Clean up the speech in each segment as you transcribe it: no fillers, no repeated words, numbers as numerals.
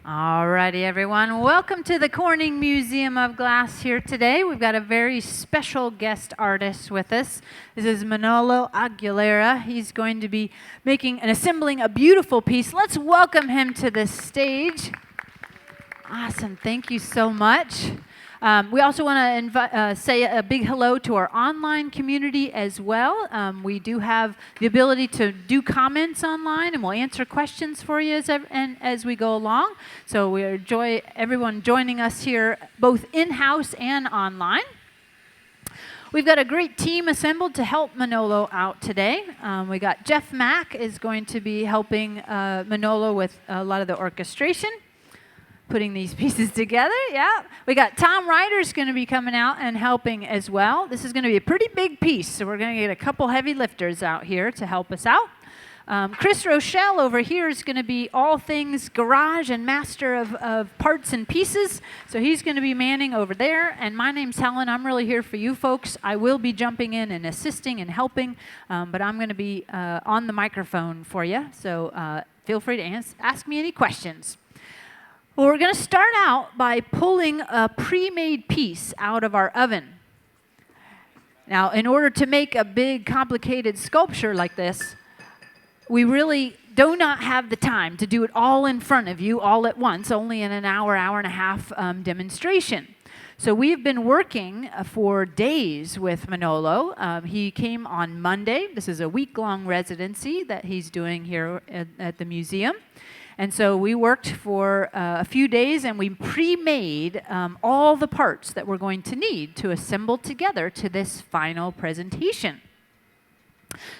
Alrighty, everyone. Welcome to the Corning Museum of Glass here today. We've got a very special guest artist with us. This is Manolo Aguilera. He's going to be making and assembling a beautiful piece. Let's welcome him to the stage. Awesome. Thank you so much. We also want to say a big hello to our online community as well. We do have the ability to do comments online, and we'll answer questions for you as we go along. So we enjoy everyone joining us here, both in-house and online. We've got a great team assembled to help Manolo out today. We got Jeff Mack is going to be helping Manolo with a lot of the orchestration, putting these pieces together. Yeah, we got Tom Ryder's going to be coming out and helping as well. This is going to be a pretty big piece, so we're going to get a couple heavy lifters out here to help us out. Chris Rochelle over here is going to be all things garage and master of parts and pieces, so he's going to be manning over there. And my name's Helen. I'm really here for you folks. I will be jumping in and assisting and helping, but I'm going to be on the microphone for you, so feel free to ask me any questions. Well, we're going to start out by pulling a pre-made piece out of our oven. Now, in order to make a big, complicated sculpture like this, we really do not have the time to do it all in front of you all at once, only in an hour, hour and a half demonstration. So we've been working for days with Manolo. He came on Monday. This is a week-long residency that he's doing here at the museum. And so we worked for a few days, and we pre-made all the parts that we're going to need to assemble together to this final presentation.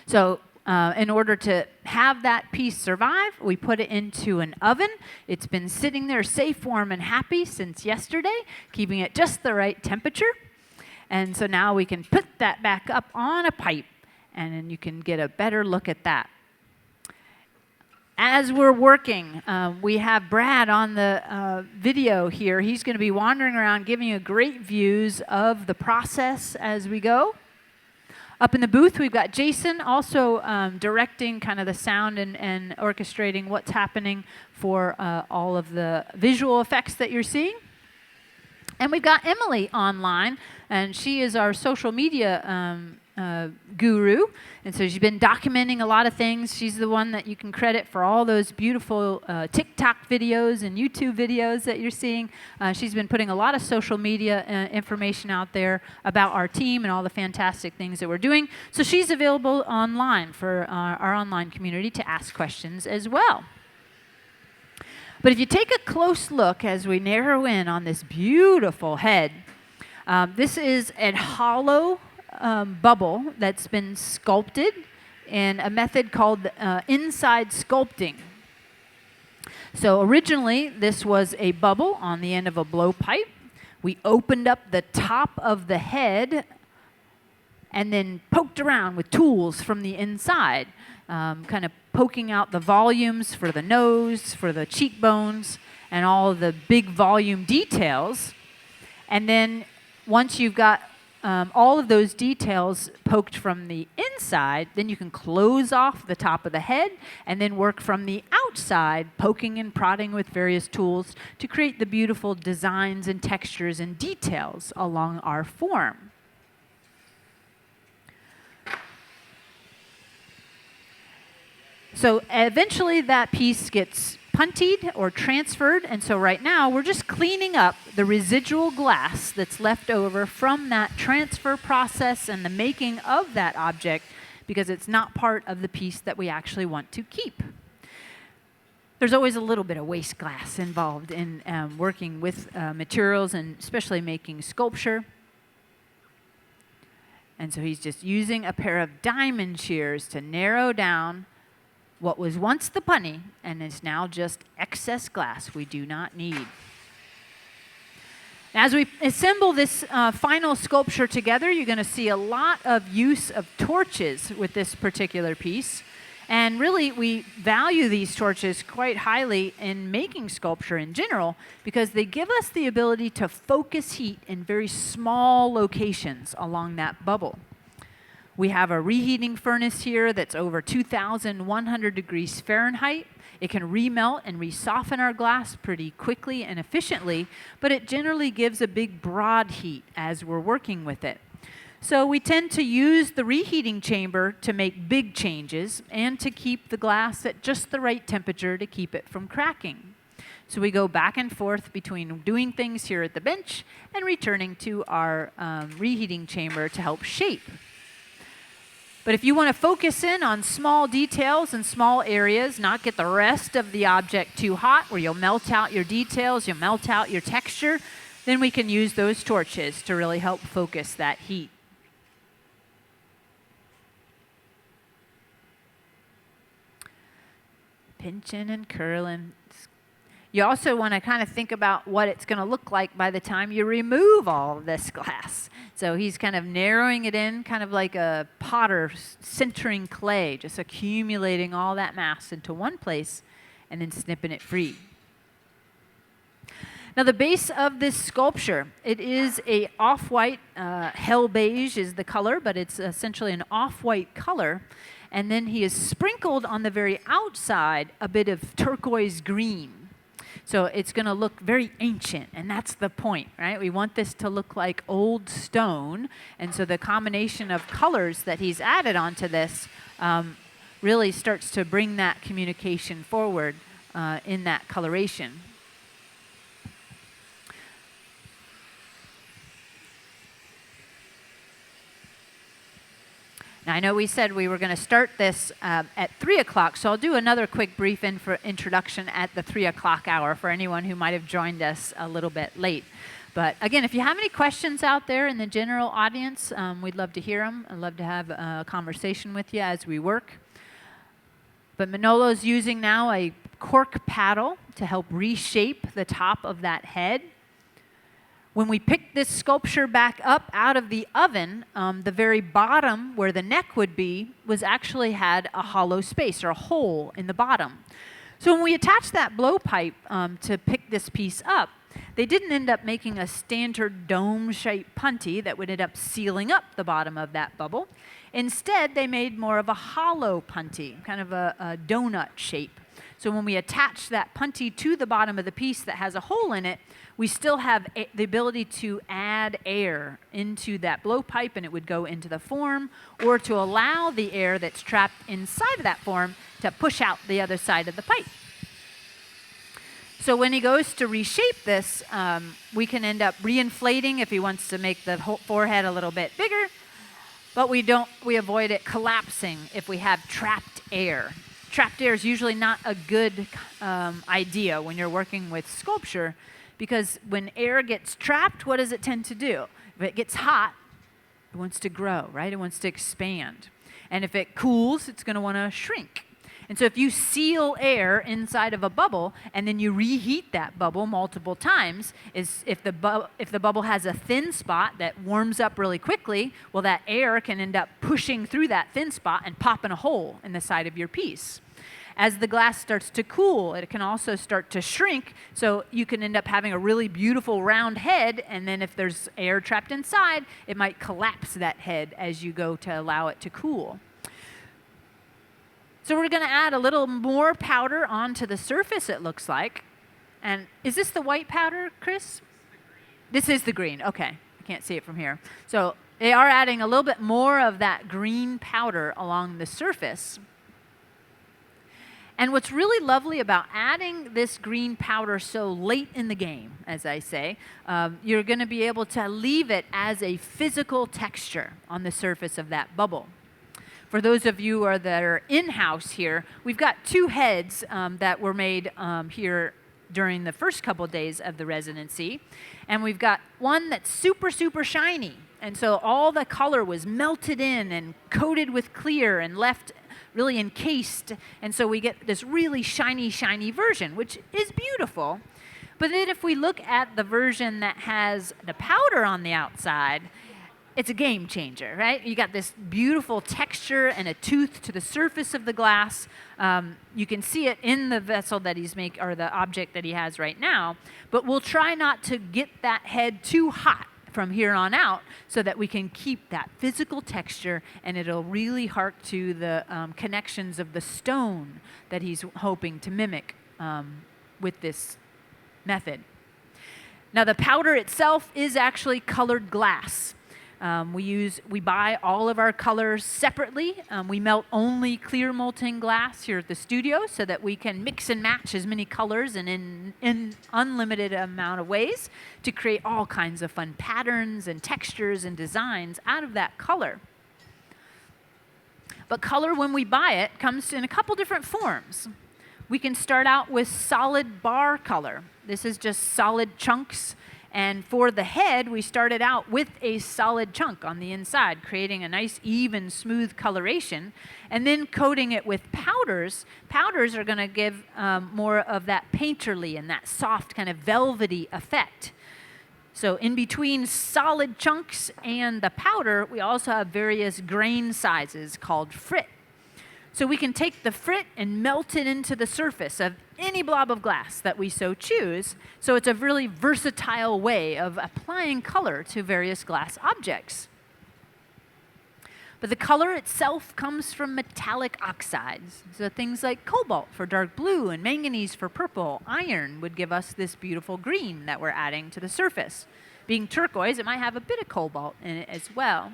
So in order to have that piece survive, we put it into an oven. It's been sitting there safe, warm, and happy since yesterday, keeping it just the right temperature. And so now we can put that back up on a pipe, and then you can get a better look at that. As we're working, we have Brad on the video here. He's going to be wandering around giving you great views of the process as we go. Up in the booth, we've got Jason also directing kind of the sound and orchestrating what's happening for all of the visual effects that you're seeing. And we've got Emily online, and she is our social media guru, and so she's been documenting a lot of things. She's the one that you can credit for all those beautiful TikTok videos and YouTube videos that you're seeing. She's been putting a lot of social media information out there about our team and all the fantastic things that we're doing. So she's available online for our online community to ask questions as well. But if you take a close look as we narrow in on this beautiful head, this is a hollow bubble that's been sculpted in a method called inside sculpting. So originally, this was a bubble on the end of a blowpipe. We opened up the top of the head and then poked around with tools from the inside, kind of poking out the volumes for the nose, for the cheekbones, and all of the big volume details. And then once you've got all of those details poked from the inside, then you can close off the top of the head and then work from the outside, poking and prodding with various tools to create the beautiful designs and textures and details along our form. So eventually that piece gets puntied or transferred, and so right now we're just cleaning up the residual glass that's left over from that transfer process and the making of that object, because it's not part of the piece that we actually want to keep. There's always a little bit of waste glass involved in working with materials, and especially making sculpture. And so he's just using a pair of diamond shears to narrow down what was once the punny and is now just excess glass we do not need. As we assemble this final sculpture together, you're going to see a lot of use of torches with this particular piece. And really, we value these torches quite highly in making sculpture in general, because they give us the ability to focus heat in very small locations along that bubble. We have a reheating furnace here that's over 2,100 degrees Fahrenheit. It can remelt and resoften our glass pretty quickly and efficiently, but it generally gives a big broad heat as we're working with it. So we tend to use the reheating chamber to make big changes and to keep the glass at just the right temperature to keep it from cracking. So we go back and forth between doing things here at the bench and returning to our reheating chamber to help shape. But if you want to focus in on small details and small areas, not get the rest of the object too hot where you'll melt out your details, you'll melt out your texture, then we can use those torches to really help focus that heat. Pinching and curling. You also want to kind of think about what it's going to look like by the time you remove all of this glass. So he's kind of narrowing it in, kind of like a potter sintering clay, just accumulating all that mass into one place and then snipping it free. Now the base of this sculpture, it is a off-white, hell beige is the color, but it's essentially an off-white color. And then he has sprinkled on the very outside a bit of turquoise green. So it's going to look very ancient, and that's the point, right? We want this to look like old stone, and so the combination of colors that he's added onto this really starts to bring that communication forward in that coloration. Now, I know we said we were going to start this at 3 o'clock, so I'll do another quick brief introduction at the 3 o'clock hour for anyone who might have joined us a little bit late. But again, if you have any questions out there in the general audience, we'd love to hear them. I'd love to have a conversation with you as we work. But Manolo's using now a cork paddle to help reshape the top of that head. When we picked this sculpture back up out of the oven, the very bottom where the neck would be was actually had a hollow space or a hole in the bottom. So when we attached that blowpipe to pick this piece up, they didn't end up making a standard dome-shaped punty that would end up sealing up the bottom of that bubble. Instead, they made more of a hollow punty, kind of a donut shape. So when we attach that punty to the bottom of the piece that has a hole in it, we still have the ability to add air into that blowpipe, and it would go into the form, or to allow the air that's trapped inside of that form to push out the other side of the pipe. So when he goes to reshape this, we can end up reinflating if he wants to make the forehead a little bit bigger, but we avoid it collapsing if we have trapped air. Trapped air is usually not a good idea when you're working with sculpture, because when air gets trapped, what does it tend to do? If it gets hot, it wants to grow, right? It wants to expand. And if it cools, it's going to want to shrink. And so if you seal air inside of a bubble and then you reheat that bubble multiple times, if the bubble has a thin spot that warms up really quickly, well, that air can end up pushing through that thin spot and popping a hole in the side of your piece. As the glass starts to cool, it can also start to shrink, so you can end up having a really beautiful round head, and then if there's air trapped inside, it might collapse that head as you go to allow it to cool. So we're going to add a little more powder onto the surface, it looks like. And is this the white powder, Chris? This is the green. Okay. I can't see it from here. So they are adding a little bit more of that green powder along the surface. And what's really lovely about adding this green powder so late in the game, as I say, you're going to be able to leave it as a physical texture on the surface of that bubble. For those of you that are in-house here, we've got two heads that were made here during the first couple days of the residency. And we've got one that's super, super shiny. And so all the color was melted in and coated with clear and left really encased. And so we get this really shiny, shiny version, which is beautiful. But then if we look at the version that has the powder on the outside, it's a game changer, right? You got this beautiful texture and a tooth to the surface of the glass. You can see it in the vessel that he's or the object that he has right now. But we'll try not to get that head too hot. from here on out so that we can keep that physical texture, and it'll really hark to the connections of the stone that he's hoping to mimic with this method. Now the powder itself is actually colored glass. We buy all of our colors separately. We melt only clear molten glass here at the studio so that we can mix and match as many colors and in unlimited amount of ways to create all kinds of fun patterns and textures and designs out of that color. But color, when we buy it, comes in a couple different forms. We can start out with solid bar color. This is just solid chunks. And for the head, we started out with a solid chunk on the inside, creating a nice, even, smooth coloration, and then coating it with powders. Powders are going to give more of that painterly and that soft kind of velvety effect. So in between solid chunks and the powder, we also have various grain sizes called frit. So we can take the frit and melt it into the surface of any blob of glass that we so choose. So it's a really versatile way of applying color to various glass objects. But the color itself comes from metallic oxides. So things like cobalt for dark blue and manganese for purple. Iron would give us this beautiful green that we're adding to the surface. Being turquoise, it might have a bit of cobalt in it as well.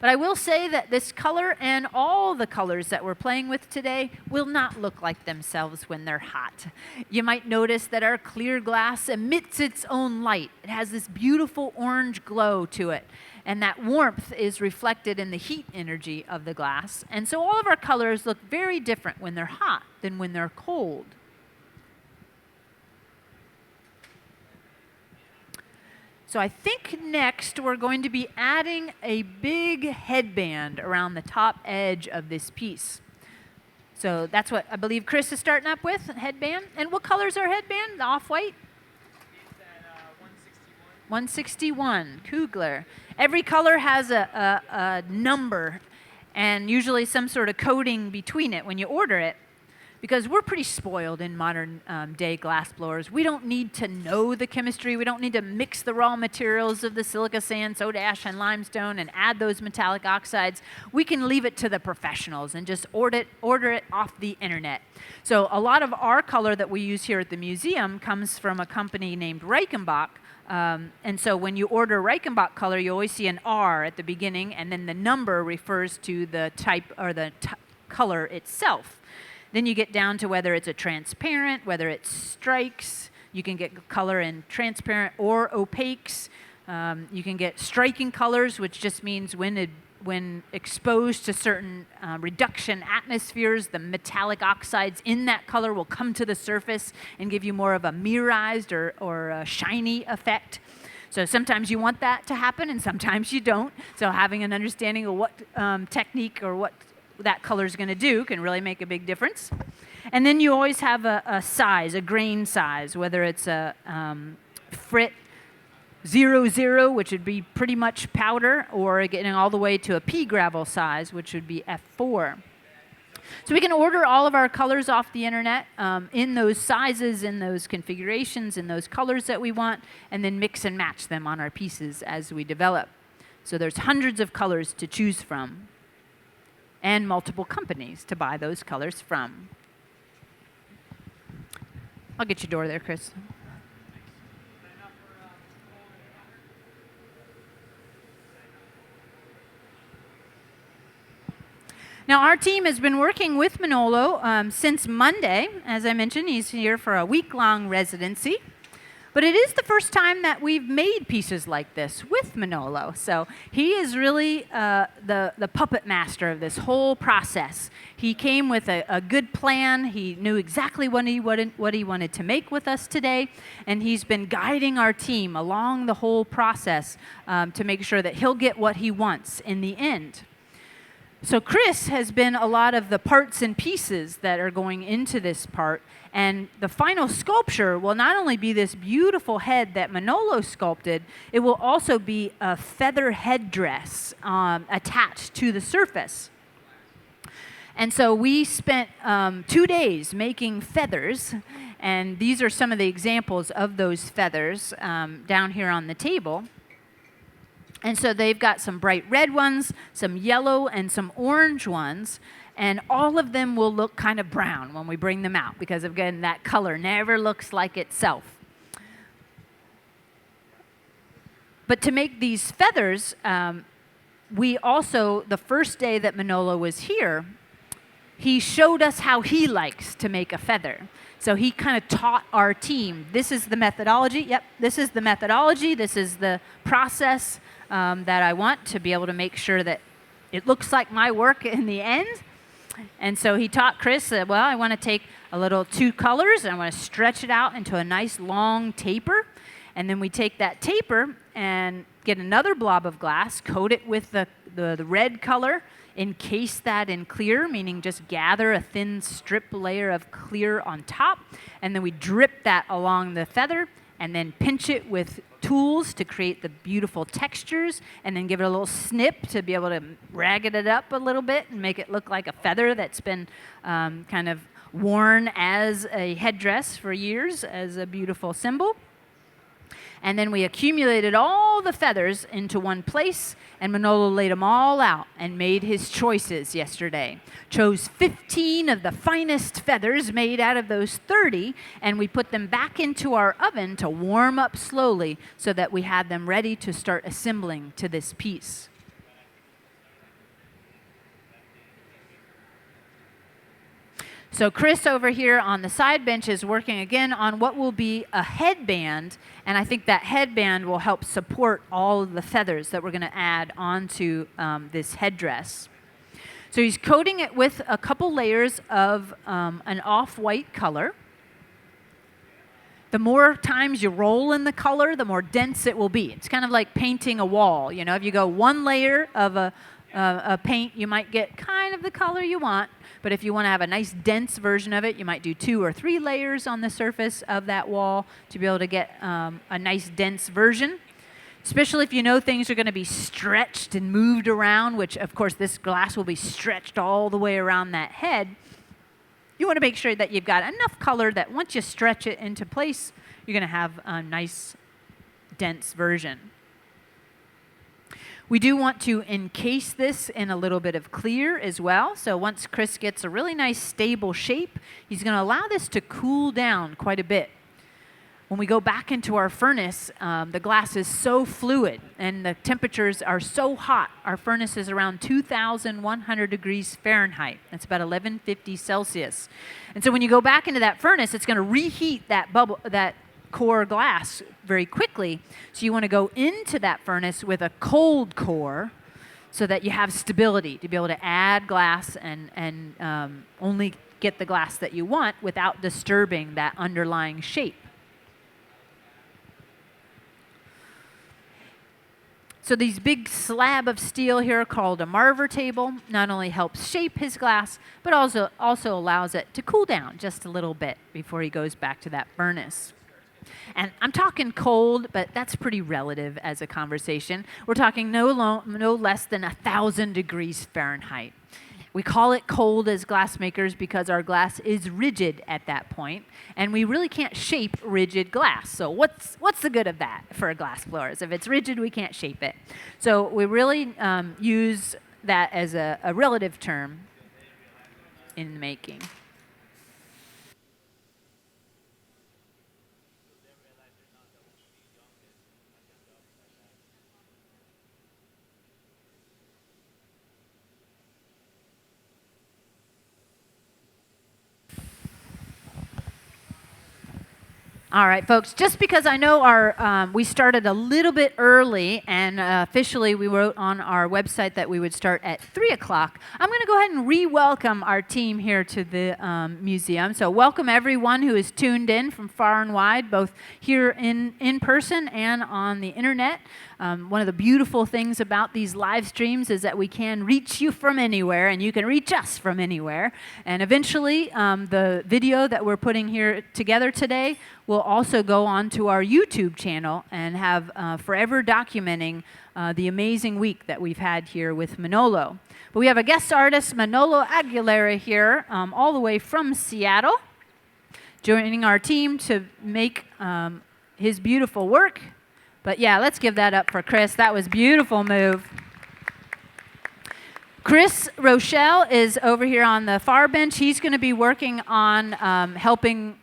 But I will say that this color and all the colors that we're playing with today will not look like themselves when they're hot. You might notice that our clear glass emits its own light. It has this beautiful orange glow to it. And that warmth is reflected in the heat energy of the glass. And so all of our colors look very different when they're hot than when they're cold. So I think next we're going to be adding a big headband around the top edge of this piece. So that's what I believe Chris is starting up with, headband. And what color is our headband? The off-white? It's at 161. 161, Kugler. Every color has a number and usually some sort of coding between it when you order it. Because we're pretty spoiled in modern day glass blowers. We don't need to know the chemistry. We don't need to mix the raw materials of the silica sand, soda ash, and limestone and add those metallic oxides. We can leave it to the professionals and just order it off the internet. So a lot of our color that we use here at the museum comes from a company named Reichenbach. And so when you order Reichenbach color, you always see an R at the beginning, and then the number refers to the type or the color itself. Then you get down to whether it's a transparent, whether it's strikes. You can get color in transparent or opaques. You can get striking colors, which just means when exposed to certain reduction atmospheres, the metallic oxides in that color will come to the surface and give you more of a mirrorized or a shiny effect. So sometimes you want that to happen and sometimes you don't. So having an understanding of what technique or what that color is going to do can really make a big difference. And then you always have a size, a grain size, whether it's a frit 00, which would be pretty much powder, or getting all the way to a pea gravel size, which would be F4. So we can order all of our colors off the internet in those sizes, in those configurations, in those colors that we want, and then mix and match them on our pieces as we develop. So there's hundreds of colors to choose from, and multiple companies to buy those colors from. I'll get your door there, Chris. Now, our team has been working with Manolo since Monday. As I mentioned, he's here for a week-long residency. But it is the first time that we've made pieces like this with Manolo. So he is really the puppet master of this whole process. He came with a good plan. He knew exactly what he wanted to make with us today. And he's been guiding our team along the whole process to make sure that he'll get what he wants in the end. So Chris has been a lot of the parts and pieces that are going into this part. And the final sculpture will not only be this beautiful head that Manolo sculpted, it will also be a feather headdress attached to the surface. And so we spent 2 days making feathers, and these are some of the examples of those feathers down here on the table. And so they've got some bright red ones, some yellow, and some orange ones. And all of them will look kind of brown when we bring them out because, again, that color never looks like itself. But to make these feathers, we also, the first day that Manolo was here, he showed us how he likes to make a feather. So he kind of taught our team, this is the methodology. Yep, this is the methodology. This is the process that I want to be able to make sure that it looks like my work in the end. And so he taught Chris that, well, I want to take a little 2 colors and I want to stretch it out into a nice long taper. And then we take that taper and get another blob of glass, coat it with the red color, encase that in clear, meaning just gather a thin strip layer of clear on top, and then we drip that along the feather and then pinch it with tools to create the beautiful textures, and then give it a little snip to be able to ragged it up a little bit and make it look like a feather that's been kind of worn as a headdress for years as a beautiful symbol. And then we accumulated all the feathers into one place, and Manolo laid them all out and made his choices yesterday. Chose 15 of the finest feathers made out of those 30, and we put them back into our oven to warm up slowly so that we had them ready to start assembling to this piece. So Chris over here on the side bench is working again on what will be a headband, and I think that headband will help support all of the feathers that we're going to add onto this headdress. So he's coating it with a couple layers of an off-white color. The more times you roll in the color, the more dense it will be. It's kind of like painting a wall. You know, if you go one layer of a paint, you might get kind of the color you want. But if you want to have a nice dense version of it, you might do 2 or 3 layers on the surface of that wall to be able to get a nice dense version. Especially if you know things are going to be stretched and moved around, which of course this glass will be stretched all the way around that head. You want to make sure that you've got enough color that once you stretch it into place, you're going to have a nice dense version. We do want to encase this in a little bit of clear as well. So once Chris gets a really nice stable shape, he's going to allow this to cool down quite a bit. When we go back into our furnace, the glass is so fluid and the temperatures are so hot. Our furnace is around 2,100 degrees Fahrenheit. That's about 1150 Celsius. And so when you go back into that furnace, it's going to reheat that core glass very quickly. So you want to go into that furnace with a cold core so that you have stability to be able to add glass and only get the glass that you want without disturbing that underlying shape. So these big slab of steel here called a Marver table not only helps shape his glass, but also allows it to cool down just a little bit before he goes back to that furnace. And I'm talking cold, but that's pretty relative as a conversation. We're talking no less than 1,000 degrees Fahrenheit. We call it cold as glassmakers because our glass is rigid at that point, and we really can't shape rigid glass. So what's the good of that for a glass blowers? If it's rigid, we can't shape it. So we really use that as a relative term in the making. All right, folks, just because I know we started a little bit early and officially we wrote on our website that we would start at 3 o'clock, I'm going to go ahead and re-welcome our team here to the museum. So welcome everyone who is tuned in from far and wide, both here in person and on the internet. One of the beautiful things about these live streams is that we can reach you from anywhere, and you can reach us from anywhere. And eventually, the video that we're putting here together today will also go onto our YouTube channel and have forever documenting the amazing week that we've had here with Manolo. But we have a guest artist, Manolo Aguilera, here, all the way from Seattle, joining our team to make his beautiful work. But yeah, let's give that up for Chris. That was a beautiful move. Chris Rochelle is over here on the far bench. He's going to be working on helping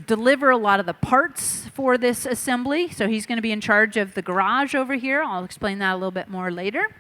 deliver a lot of the parts for this assembly. So he's going to be in charge of the garage over here. I'll explain that a little bit more later.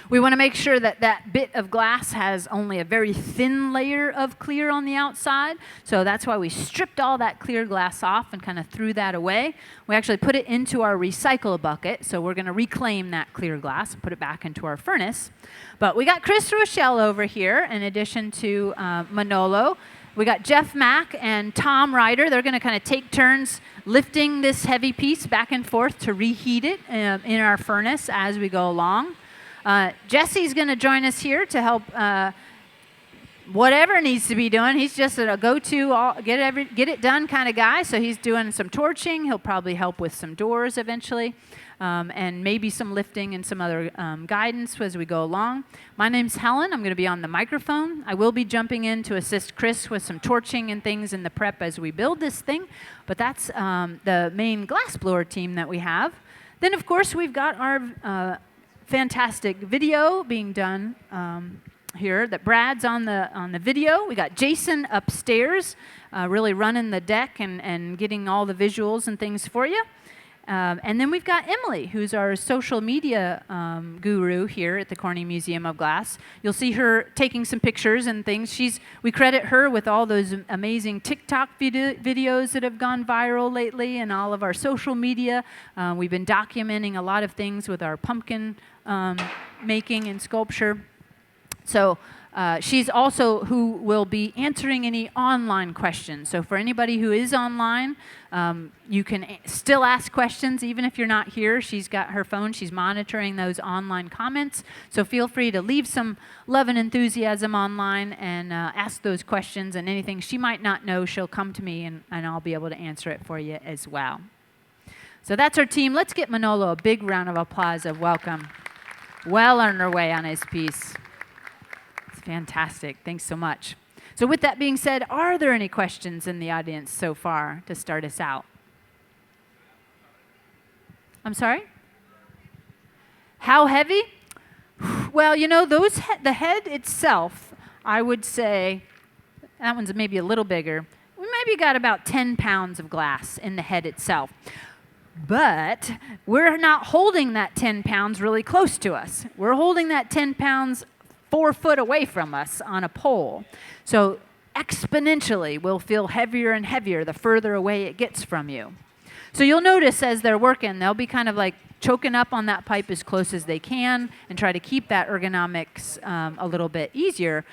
We want to make sure that that bit of glass has only a very thin layer of clear on the outside. So that's why we stripped all that clear glass off and kind of threw that away. We actually put it into our recycle bucket. So we're going to reclaim that clear glass and put it back into our furnace. But we got Chris Rochelle over here in addition to Manolo. We got Jeff Mack and Tom Ryder. They're going to kind of take turns lifting this heavy piece back and forth to reheat it in our furnace as we go along. Jesse's going to join us here to help whatever needs to be done. He's just a go-to, get it done kind of guy. So he's doing some torching. He'll probably help with some doors eventually, and maybe some lifting and some other guidance as we go along. My name's Helen. I'm going to be on the microphone. I will be jumping in to assist Chris with some torching and things in the prep as we build this thing. But that's the main glassblower team that we have. Then, of course, we've got our fantastic video being done here. That Brad's on the video. We got Jason upstairs, really running the deck and getting all the visuals and things for you. And then we've got Emily, who's our social media guru here at the Corning Museum of Glass. You'll see her taking some pictures and things. We credit her with all those amazing TikTok videos that have gone viral lately and all of our social media. We've been documenting a lot of things with our pumpkin making and sculpture. So she's also who will be answering any online questions. So for anybody who is online, you can still ask questions even if you're not here. She's got her phone. She's monitoring those online comments. So feel free to leave some love and enthusiasm online and ask those questions. And anything she might not know, she'll come to me and I'll be able to answer it for you as well. So that's our team. Let's get Manolo a big round of applause of welcome. Well on her way on his piece. It's fantastic. Thanks so much. So with that being said, are there any questions in the audience so far to start us out? I'm sorry? How heavy? Well, you know, the head itself, I would say, that one's maybe a little bigger. We maybe got about 10 pounds of glass in the head itself. But we're not holding that 10 pounds really close to us. We're holding that 10 pounds 4 foot away from us on a pole. So exponentially, we'll feel heavier and heavier the further away it gets from you. So you'll notice as they're working, they'll be kind of like choking up on that pipe as close as they can and try to keep that ergonomics a little bit easier.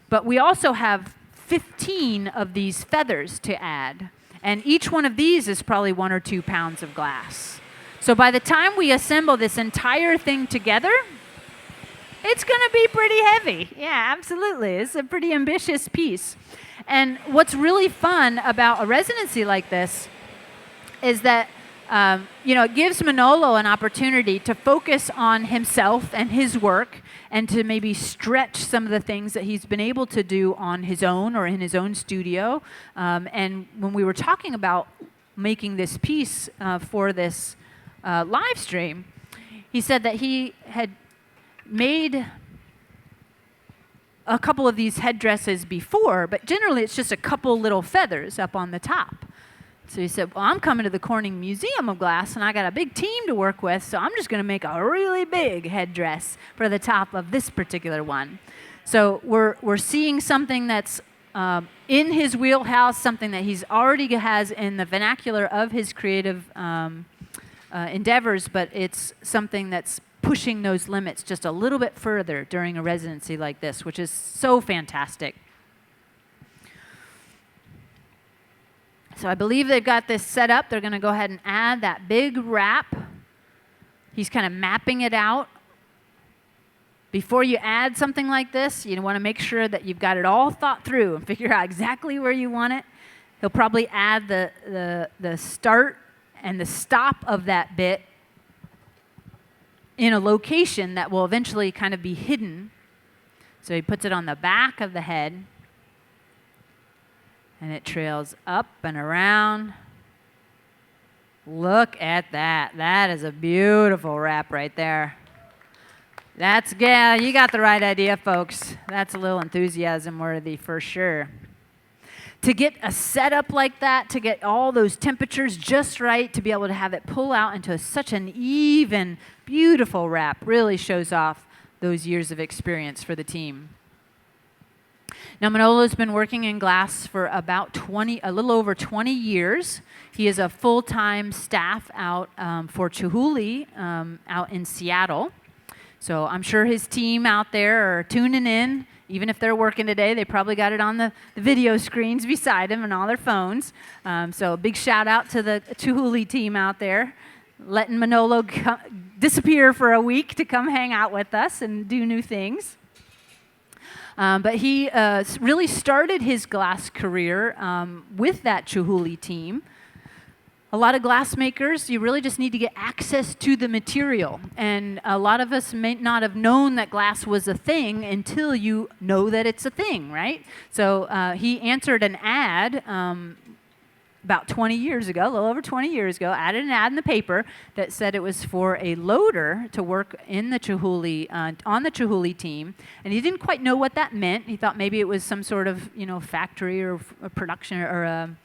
But we also have 15 of these feathers to add. And each one of these is probably 1 or 2 pounds of glass. So by the time we assemble this entire thing together, it's going to be pretty heavy. Yeah, absolutely. It's a pretty ambitious piece. And what's really fun about a residency like this is that it gives Manolo an opportunity to focus on himself and his work and to maybe stretch some of the things that he's been able to do on his own or in his own studio. And when we were talking about making this piece for this live stream, he said that he had made a couple of these headdresses before, but generally it's just a couple little feathers up on the top. So he said, well, I'm coming to the Corning Museum of Glass, and I got a big team to work with, so I'm just going to make a really big headdress for the top of this particular one. So we're seeing something that's in his wheelhouse, something that he's already has in the vernacular of his creative endeavors, but it's something that's pushing those limits just a little bit further during a residency like this, which is so fantastic. So I believe they've got this set up. They're going to go ahead and add that big wrap. He's kind of mapping it out. Before you add something like this, you want to make sure that you've got it all thought through and figure out exactly where you want it. He'll probably add the start and the stop of that bit in a location that will eventually kind of be hidden. So he puts it on the back of the head, and it trails up and around. Look at that. That is a beautiful wrap right there. Yeah, you got the right idea, folks. That's a little enthusiasm worthy for sure. To get a setup like that, to get all those temperatures just right, to be able to have it pull out into such an even, beautiful wrap really shows off those years of experience for the team. Now, Manolo's been working in glass for about a little over 20 years. He is a full-time staff out for Chihuly out in Seattle. So I'm sure his team out there are tuning in. Even if they're working today, they probably got it on the video screens beside them and all their phones. So a big shout out to the Chihuly team out there, letting Manolo disappear for a week to come hang out with us and do new things. But he really started his glass career with that Chihuly team. A lot of glass makers, you really just need to get access to the material. And a lot of us may not have known that glass was a thing until you know that it's a thing, right? So he answered an ad about 20 years ago, a little over 20 years ago, added an ad in the paper that said it was for a loader to work in the Chihuly, on the Chihuly team. And he didn't quite know what that meant. He thought maybe it was some sort of, factory or a production or a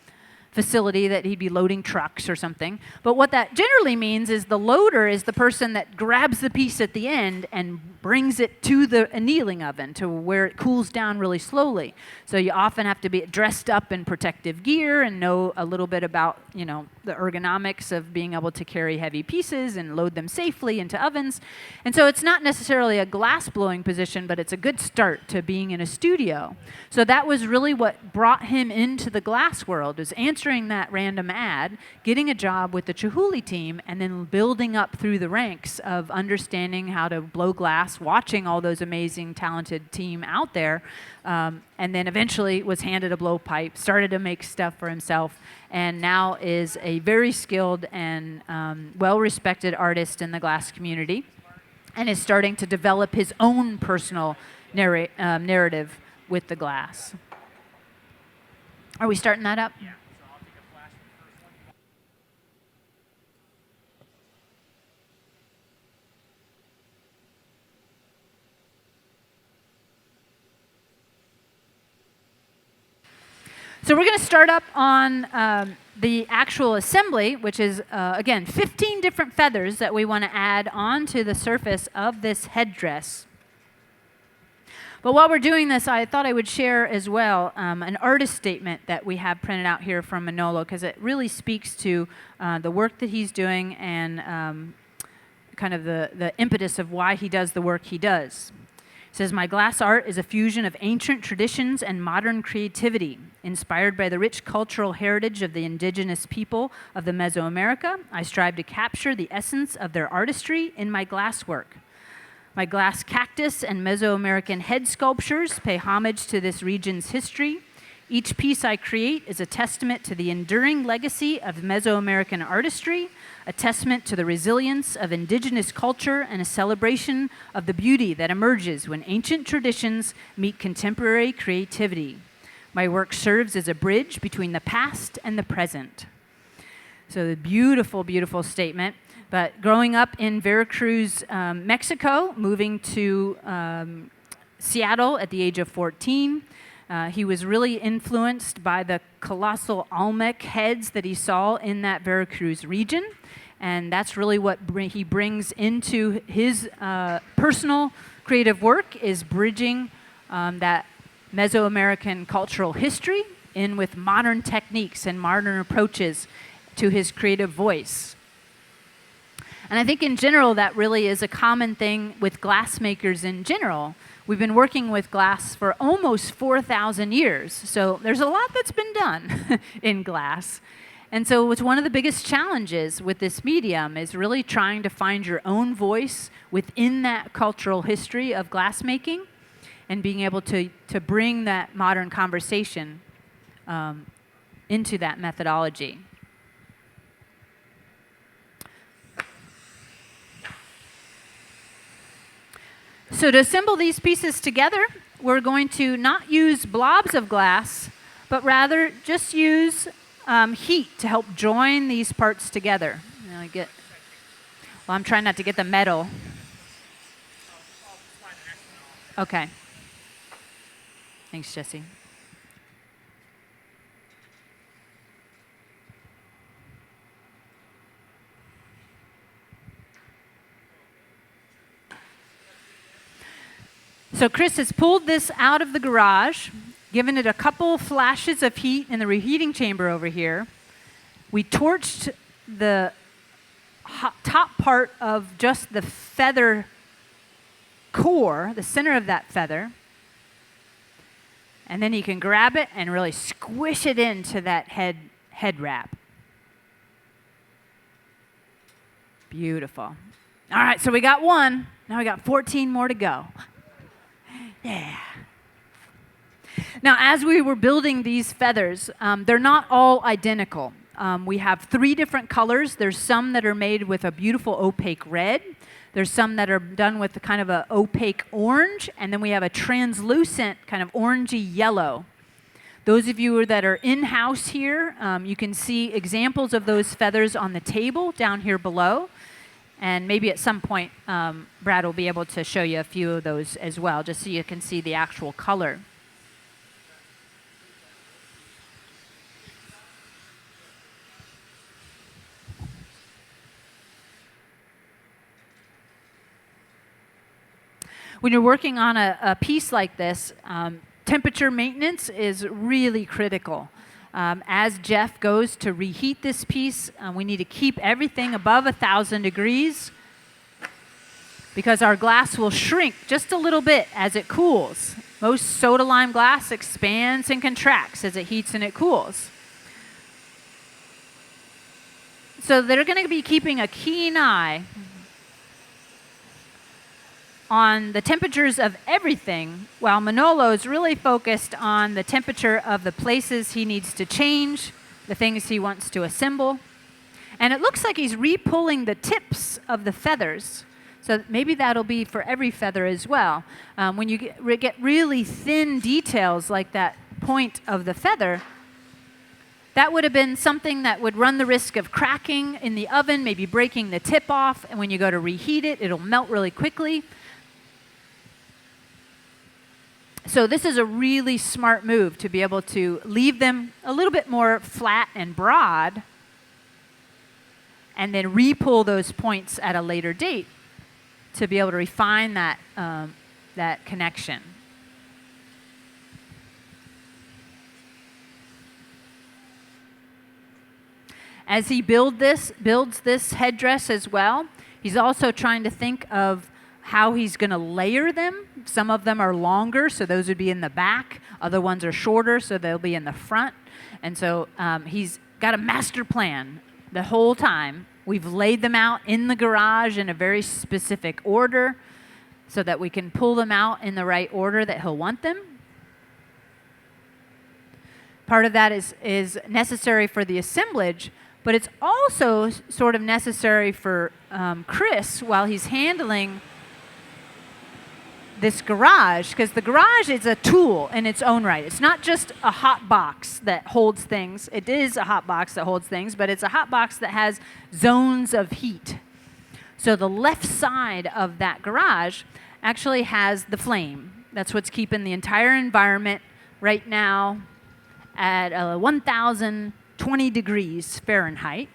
facility that he'd be loading trucks or something. But what that generally means is the loader is the person that grabs the piece at the end and brings it to the annealing oven to where it cools down really slowly. So you often have to be dressed up in protective gear and know a little bit about, the ergonomics of being able to carry heavy pieces and load them safely into ovens. And so it's not necessarily a glass blowing position, but it's a good start to being in a studio. So that was really what brought him into the glass world, was answering that random ad, getting a job with the Chihuly team, and then building up through the ranks of understanding how to blow glass, watching all those amazing, talented team out there, and then eventually was handed a blowpipe, started to make stuff for himself, and now is a very skilled and well-respected artist in the glass community, and is starting to develop his own personal narrative with the glass. Are we starting that up? Yeah. So I'll take a flash for the first one. So we're going to start up on the actual assembly, which is, again, 15 different feathers that we want to add onto the surface of this headdress. But while we're doing this, I thought I would share as well an artist statement that we have printed out here from Manolo, because it really speaks to the work that he's doing and kind of the impetus of why he does the work he does. It says, "My glass art is a fusion of ancient traditions and modern creativity. Inspired by the rich cultural heritage of the indigenous people of the Mesoamerica, I strive to capture the essence of their artistry in my glass work. My glass cactus and Mesoamerican head sculptures pay homage to this region's history. Each piece I create is a testament to the enduring legacy of Mesoamerican artistry, a testament to the resilience of indigenous culture, and a celebration of the beauty that emerges when ancient traditions meet contemporary creativity. My work serves as a bridge between the past and the present." So the beautiful, beautiful statement. But growing up in Veracruz, Mexico, moving to Seattle at the age of 14, he was really influenced by the colossal Olmec heads that he saw in that Veracruz region. And that's really what he brings into his personal creative work, is bridging that Mesoamerican cultural history in with modern techniques and modern approaches to his creative voice. And I think in general, that really is a common thing with glass makers in general. We've been working with glass for almost 4,000 years. So there's a lot that's been done in glass. And so it's one of the biggest challenges with this medium is really trying to find your own voice within that cultural history of glass making and being able to bring that modern conversation into that methodology. So to assemble these pieces together, we're going to not use blobs of glass, but rather just use heat to help join these parts together. Well, I'm trying not to get the metal. Okay. Thanks, Jesse. So Chris has pulled this out of the garage, given it a couple flashes of heat in the reheating chamber over here. We torched the top part of just the feather core, the center of that feather. And then you can grab it and really squish it into that head wrap. Beautiful. All right, so we got one. Now we got 14 more to go. Yeah. Now, as we were building these feathers, they're not all identical. We have 3 different colors. There's some that are made with a beautiful opaque red. There's some that are done with kind of an opaque orange. And then we have a translucent kind of orangey yellow. Those of you that are in-house here, you can see examples of those feathers on the table down here below. And maybe at some point, Brad will be able to show you a few of those as well, just so you can see the actual color. When you're working on a piece like this, temperature maintenance is really critical. As Jeff goes to reheat this piece, we need to keep everything above 1,000 degrees because our glass will shrink just a little bit as it cools. Most soda lime glass expands and contracts as it heats and it cools. So they're going to be keeping a keen eye on the temperatures of everything, while Manolo is really focused on the temperature of the places he needs to change, the things he wants to assemble. And it looks like he's re-pulling the tips of the feathers. So maybe that'll be for every feather as well. When you get really thin details like that point of the feather, that would have been something that would run the risk of cracking in the oven, maybe breaking the tip off, and when you go to reheat it, it'll melt really quickly. So this is a really smart move to be able to leave them a little bit more flat and broad and then re-pull those points at a later date to be able to refine that, that connection. As he builds this headdress as well, he's also trying to think of how he's going to layer them. Some of them are longer, so those would be in the back. Other ones are shorter, so they'll be in the front. And so he's got a master plan the whole time. We've laid them out in the garage in a very specific order so that we can pull them out in the right order that he'll want them. Part of that is necessary for the assemblage, but it's also sort of necessary for Chris while he's handling this garage, because the garage is a tool in its own right. It's not just a hot box that holds things. It is a hot box that holds things, but it's a hot box that has zones of heat. So the left side of that garage actually has the flame. That's what's keeping the entire environment right now at 1,020 degrees Fahrenheit.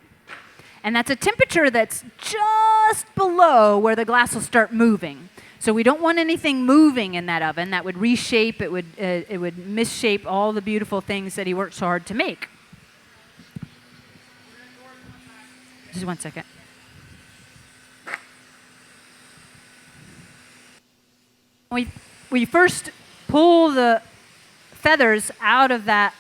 And that's a temperature that's just below where the glass will start moving. So we don't want anything moving in that oven. That would reshape, it would misshape all the beautiful things that he worked so hard to make. Just one second. we first pull the feathers out of that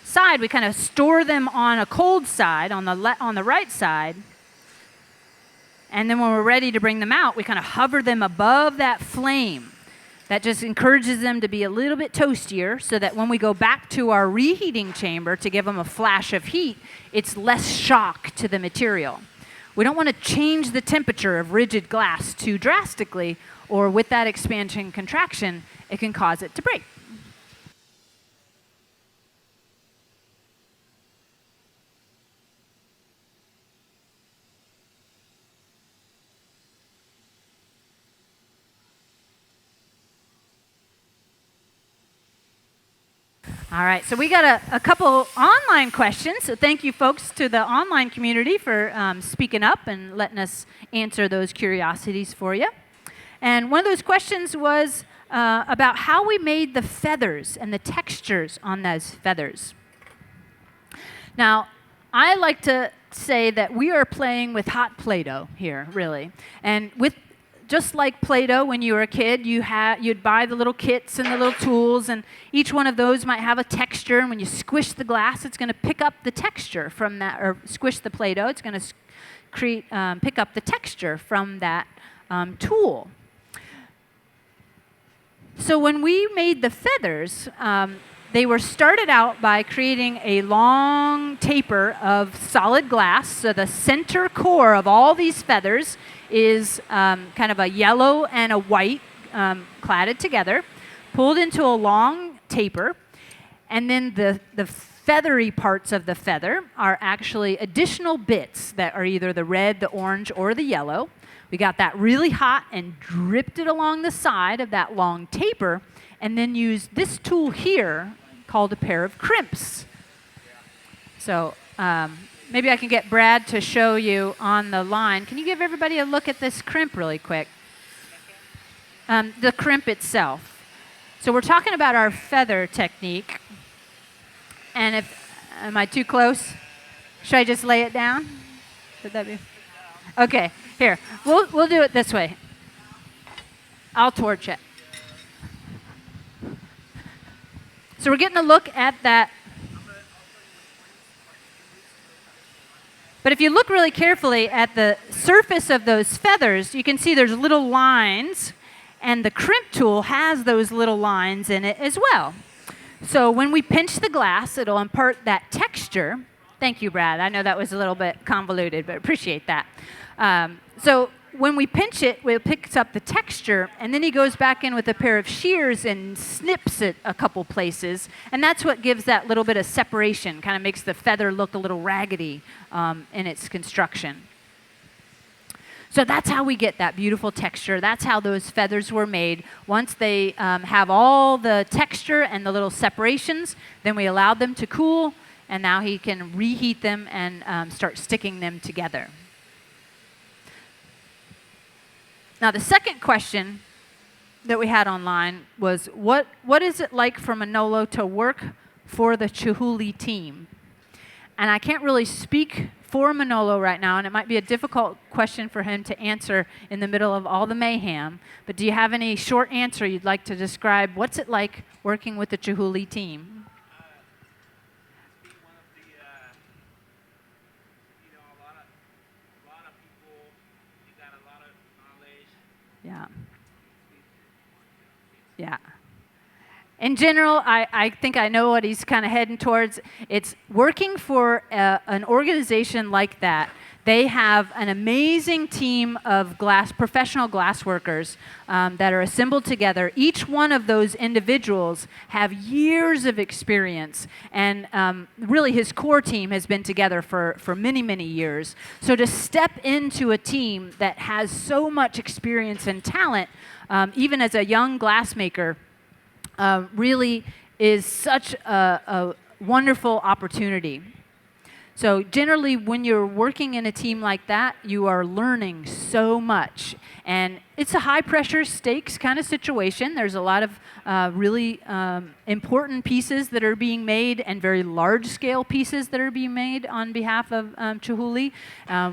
side, we kind of store them on a cold side, on the right side. And then when we're ready to bring them out, we kind of hover them above that flame. That just encourages them to be a little bit toastier so that when we go back to our reheating chamber to give them a flash of heat, it's less shock to the material. We don't want to change the temperature of rigid glass too drastically, or with that expansion and contraction, it can cause it to break. All right, so we got a couple online questions. So thank you, folks, to the online community for speaking up and letting us answer those curiosities for you. And one of those questions was about how we made the feathers and the textures on those feathers. Now, I like to say that we are playing with hot Play-Doh here, really. And just like Play-Doh, when you were a kid, you'd buy the little kits and the little tools, and each one of those might have a texture, and when you squish the glass, it's going to pick up the texture from that, or squish the Play-Doh, it's going to pick up the texture from that tool. So when we made the feathers, they were started out by creating a long taper of solid glass. So the center core of all these feathers is kind of a yellow and a white cladded together, pulled into a long taper. And then the feathery parts of the feather are actually additional bits that are either the red, the orange, or the yellow. We got that really hot and dripped it along the side of that long taper, and then used this tool here called a pair of crimps. So maybe I can get Brad to show you on the line. Can you give everybody a look at this crimp really quick? The crimp itself. So we're talking about our feather technique. And am I too close? Should I just lay it down? Should that be? Okay, here. We'll do it this way. I'll torch it. So we're getting a look at that. But if you look really carefully at the surface of those feathers, you can see there's little lines, and the crimp tool has those little lines in it as well. So when we pinch the glass, it'll impart that texture. Thank you, Brad. I know that was a little bit convoluted, but appreciate that. So when we pinch it, it picks up the texture, and then he goes back in with a pair of shears and snips it a couple places, and that's what gives that little bit of separation, kind of makes the feather look a little raggedy in its construction. So that's how we get that beautiful texture. That's how those feathers were made. Once they have all the texture and the little separations, then we allowed them to cool, and now he can reheat them and start sticking them together. Now, the second question that we had online was, what is it like for Manolo to work for the Chihuly team? And I can't really speak for Manolo right now, and it might be a difficult question for him to answer in the middle of all the mayhem, but do you have any short answer you'd like to describe what's it like working with the Chihuly team? Being one of the, a lot of people, you got a lot of knowledge. Yeah. Yeah. In general, I think I know what he's kind of heading towards. It's working for an organization like that. They have an amazing team of professional glass workers that are assembled together. Each one of those individuals have years of experience, and really his core team has been together for many, many years. So to step into a team that has so much experience and talent, even as a young glassmaker, really is such a wonderful opportunity. So generally, when you're working in a team like that, you are learning so much. And it's a high-pressure stakes kind of situation. There's a lot of really important pieces that are being made and very large-scale pieces that are being made on behalf of Chihuly,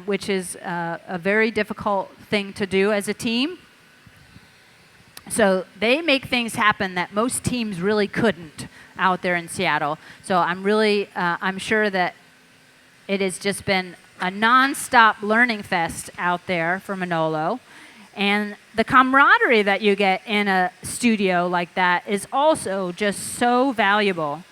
which is a very difficult thing to do as a team. So they make things happen that most teams really couldn't out there in Seattle. So I'm sure that it has just been a non-stop learning fest out there for Manolo. And the camaraderie that you get in a studio like that is also just so valuable.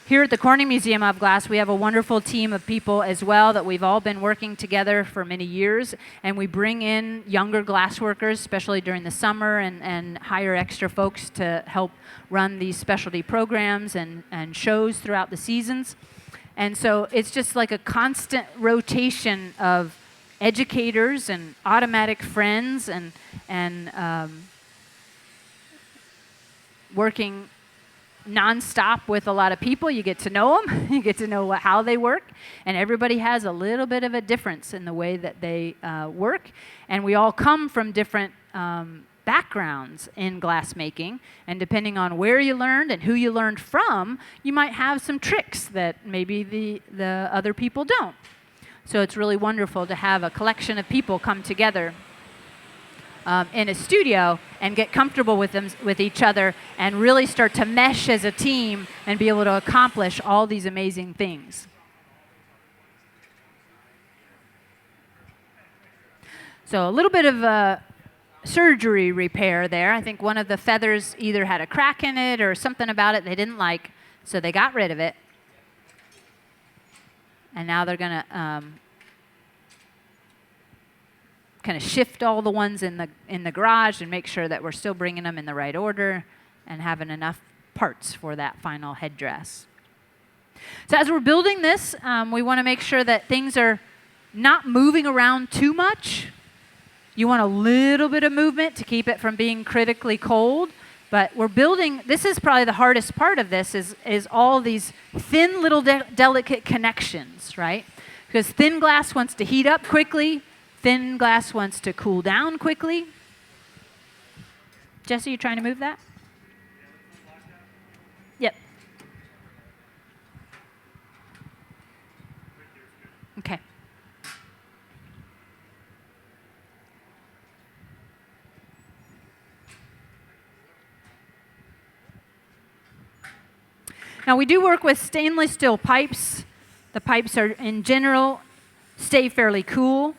Here at the Corning Museum of Glass, we have a wonderful team of people as well that we've all been working together for many years, and we bring in younger glassworkers, especially during the summer, and hire extra folks to help run these specialty programs and shows throughout the seasons. And so it's just like a constant rotation of educators and automatic friends and working nonstop with a lot of people. You get to know them, you get to know how they work, and everybody has a little bit of a difference in the way that they work. And we all come from different backgrounds in glassmaking, and depending on where you learned and who you learned from, you might have some tricks that maybe the other people don't. So it's really wonderful to have a collection of people come together in a studio and get comfortable with each other and really start to mesh as a team and be able to accomplish all these amazing things. So a little bit of surgery repair there. I think one of the feathers either had a crack in it or something about it they didn't like, so they got rid of it. And now they're going to kind of shift all the ones in the garage and make sure that we're still bringing them in the right order and having enough parts for that final headdress. So as we're building this, we want to make sure that things are not moving around too much. You want a little bit of movement to keep it from being critically cold, but we're building, this is probably the hardest part of this, is all these thin little delicate connections, right? Because thin glass wants to heat up quickly, thin glass wants to cool down quickly. Jesse, you trying to move that? Yep. Okay. Now we do work with stainless steel pipes. The pipes are, in general, stay fairly cool.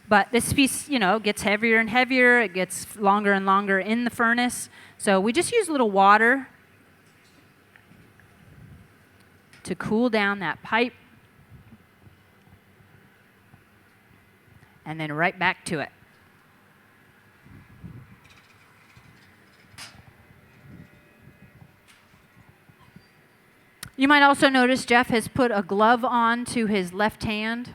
But this piece, gets heavier and heavier. It gets longer and longer in the furnace. So we just use a little water to cool down that pipe. And then right back to it. You might also notice Jeff has put a glove on to his left hand.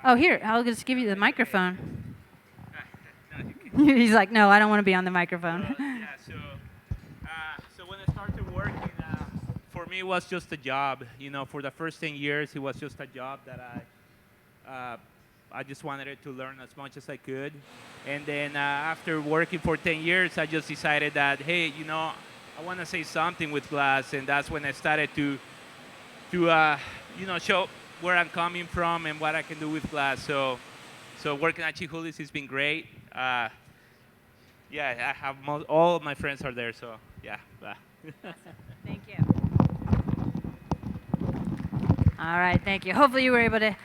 Oh, here, I'll just give you the microphone. He's like, no, I don't want to be on the microphone. So when I started working, for me it was just a job. For the first 10 years, it was just a job that I just wanted to learn as much as I could. And then after working for 10 years, I just decided that, hey, I want to say something with glass, and that's when I started to show where I'm coming from and what I can do with glass. So working at Chihuly has been great. I have all of my friends are there. So yeah. Thank you. All right, thank you. Hopefully you were able to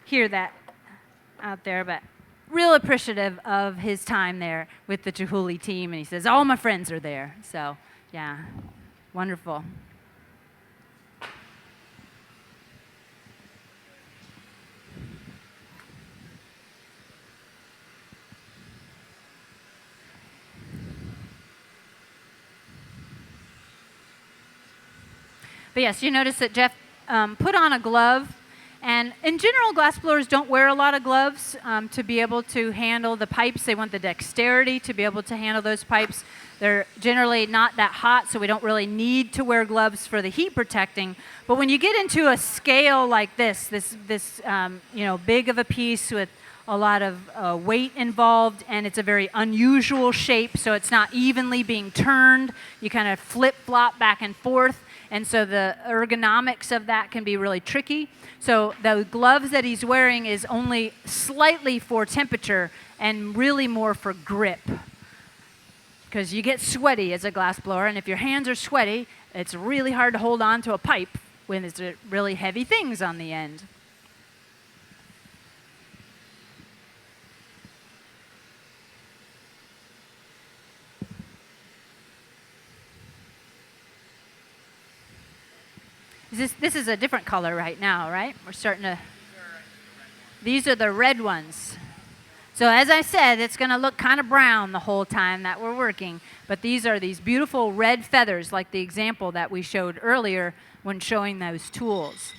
hear that out there, but real appreciative of his time there with the Chihuly team, and he says all my friends are there. So yeah, wonderful. But yes, you notice that Jeff put on a glove. And in general, glassblowers don't wear a lot of gloves to be able to handle the pipes. They want the dexterity to be able to handle those pipes. They're generally not that hot, so we don't really need to wear gloves for the heat protecting. But when you get into a scale like this big of a piece with a lot of weight involved, and it's a very unusual shape, so it's not evenly being turned. You kind of flip-flop back and forth. And so the ergonomics of that can be really tricky. So the gloves that he's wearing is only slightly for temperature and really more for grip. because you get sweaty as a glass blower, and if your hands are sweaty, it's really hard to hold on to a pipe when it's really heavy things on the end. This is a different color right now, right? We're starting to... These are the red ones. So as I said, it's going to look kind of brown the whole time that we're working. But these are these beautiful red feathers, like the example that we showed earlier when showing those tools.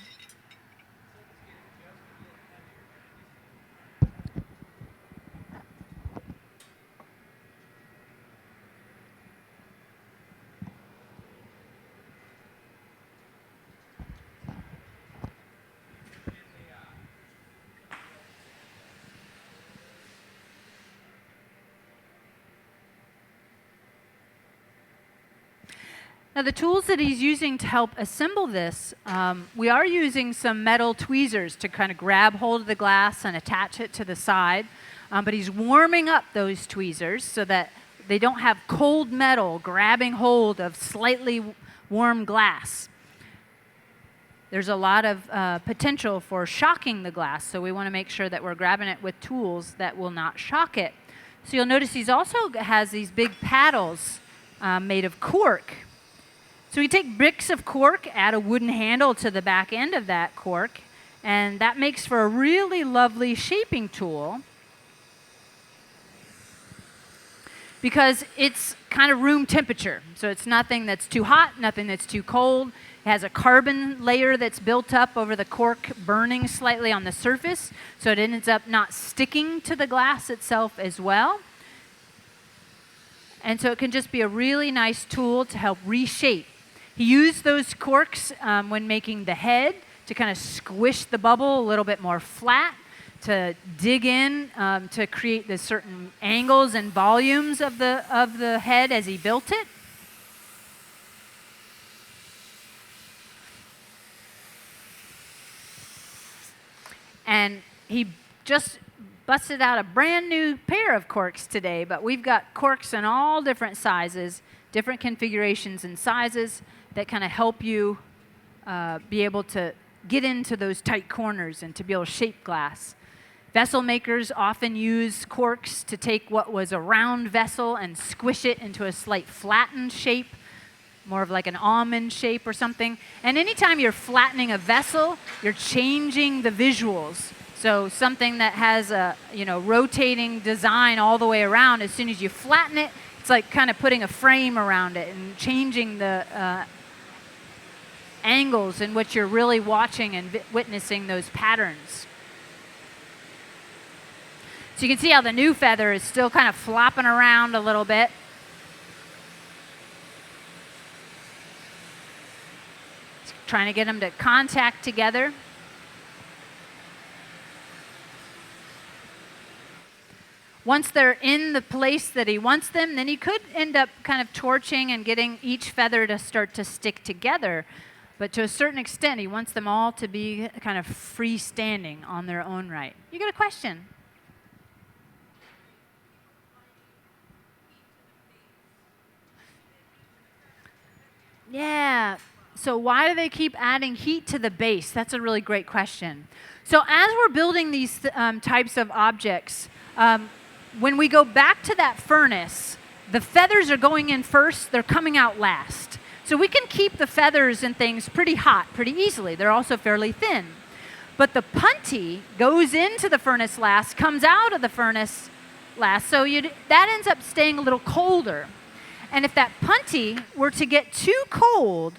Now the tools that he's using to help assemble this, we are using some metal tweezers to kind of grab hold of the glass and attach it to the side. But he's warming up those tweezers so that they don't have cold metal grabbing hold of slightly warm glass. There's a lot of potential for shocking the glass, so we want to make sure that we're grabbing it with tools that will not shock it. So you'll notice he's also has these big paddles made of cork. So we take bricks of cork, add a wooden handle to the back end of that cork, and that makes for a really lovely shaping tool because it's kind of room temperature. So it's nothing that's too hot, nothing that's too cold. It has a carbon layer that's built up over the cork, burning slightly on the surface, so it ends up not sticking to the glass itself as well. And so it can just be a really nice tool to help reshape. He used those corks when making the head to kind of squish the bubble a little bit more flat, to dig in to create the certain angles and volumes of the head as he built it. And he just busted out a brand new pair of corks today, but we've got corks in all different sizes, different configurations and sizes that kind of help you be able to get into those tight corners and to be able to shape glass. Vessel makers often use corks to take what was a round vessel and squish it into a slight flattened shape, more of like an almond shape or something. And anytime you're flattening a vessel, you're changing the visuals. So something that has a rotating design all the way around, as soon as you flatten it, it's like kind of putting a frame around it and changing the angles in which you're really watching and witnessing those patterns. So you can see how the new feather is still kind of flopping around a little bit. Trying to get them to contact together. Once they're in the place that he wants them, then he could end up kind of torching and getting each feather to start to stick together. But to a certain extent, he wants them all to be kind of freestanding on their own right. You got a question? Yeah. So why do they keep adding heat to the base? That's a really great question. So as we're building these types of objects, when we go back to that furnace, the feathers are going in first, they're coming out last. So we can keep the feathers and things pretty hot pretty easily. They're also fairly thin. But the punty goes into the furnace last, comes out of the furnace last, so that ends up staying a little colder. And if that punty were to get too cold,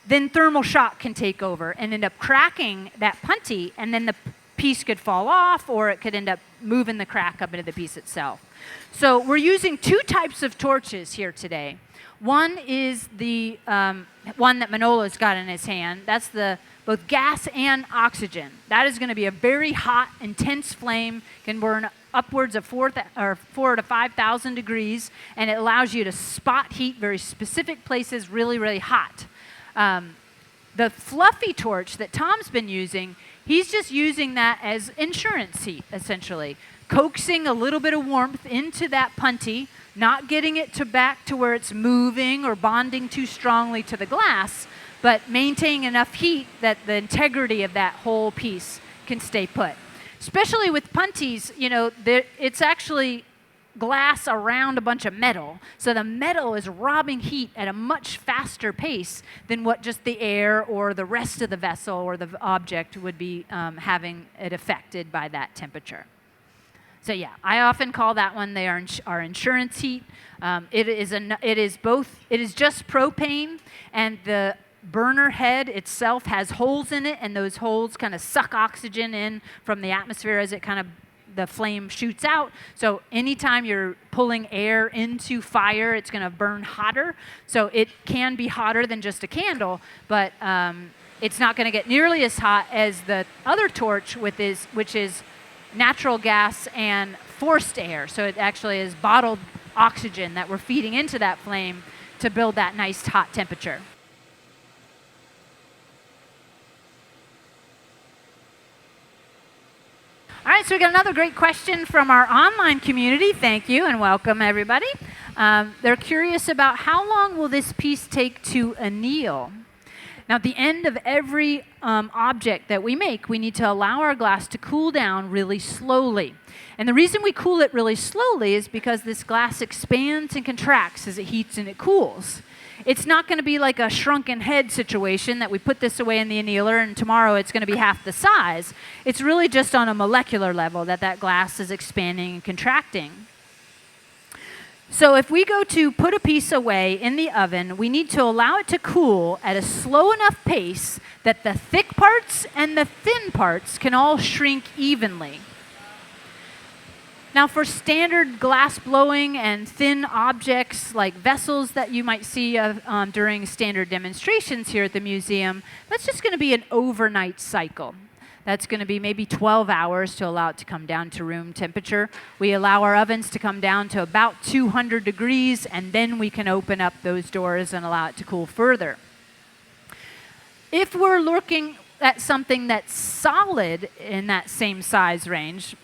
then thermal shock can take over and end up cracking that punty, and then the piece could fall off, or it could end up moving the crack up into the piece itself. So we're using two types of torches here today. One is the one that Manolo's got in his hand. That's the both gas and oxygen. That is going to be a very hot, intense flame, can burn upwards of 4 to 5,000 degrees, and it allows you to spot heat very specific places really, really hot. The fluffy torch that Tom's been using, he's just using that as insurance heat, essentially. coaxing a little bit of warmth into that puntee, not getting it back to where it's moving or bonding too strongly to the glass, but maintaining enough heat that the integrity of that whole piece can stay put. Especially with puntees, it's actually glass around a bunch of metal. So the metal is robbing heat at a much faster pace than what just the air or the rest of the vessel or the object would be having it affected by that temperature. So yeah, I often call that one our insurance heat. It is just propane, and the burner head itself has holes in it, and those holes kind of suck oxygen in from the atmosphere as the flame shoots out. So anytime you're pulling air into fire, it's going to burn hotter. So it can be hotter than just a candle, but it's not going to get nearly as hot as the other torch, which is natural gas and forced air. So it actually is bottled oxygen that we're feeding into that flame to build that nice hot temperature. All right, so we got another great question from our online community. Thank you and welcome, everybody. They're curious about how long will this piece take to anneal? Now, at the end of every object that we make, we need to allow our glass to cool down really slowly. And the reason we cool it really slowly is because this glass expands and contracts as it heats and it cools. It's not going to be like a shrunken head situation that we put this away in the annealer and tomorrow it's going to be half the size. It's really just on a molecular level that glass is expanding and contracting. So if we go to put a piece away in the oven, we need to allow it to cool at a slow enough pace that the thick parts and the thin parts can all shrink evenly. Now, for standard glass blowing and thin objects like vessels that you might see during standard demonstrations here at the museum, that's just going to be an overnight cycle. That's going to be maybe 12 hours to allow it to come down to room temperature. We allow our ovens to come down to about 200 degrees, and then we can open up those doors and allow it to cool further. If we're looking at something that's solid in that same size range,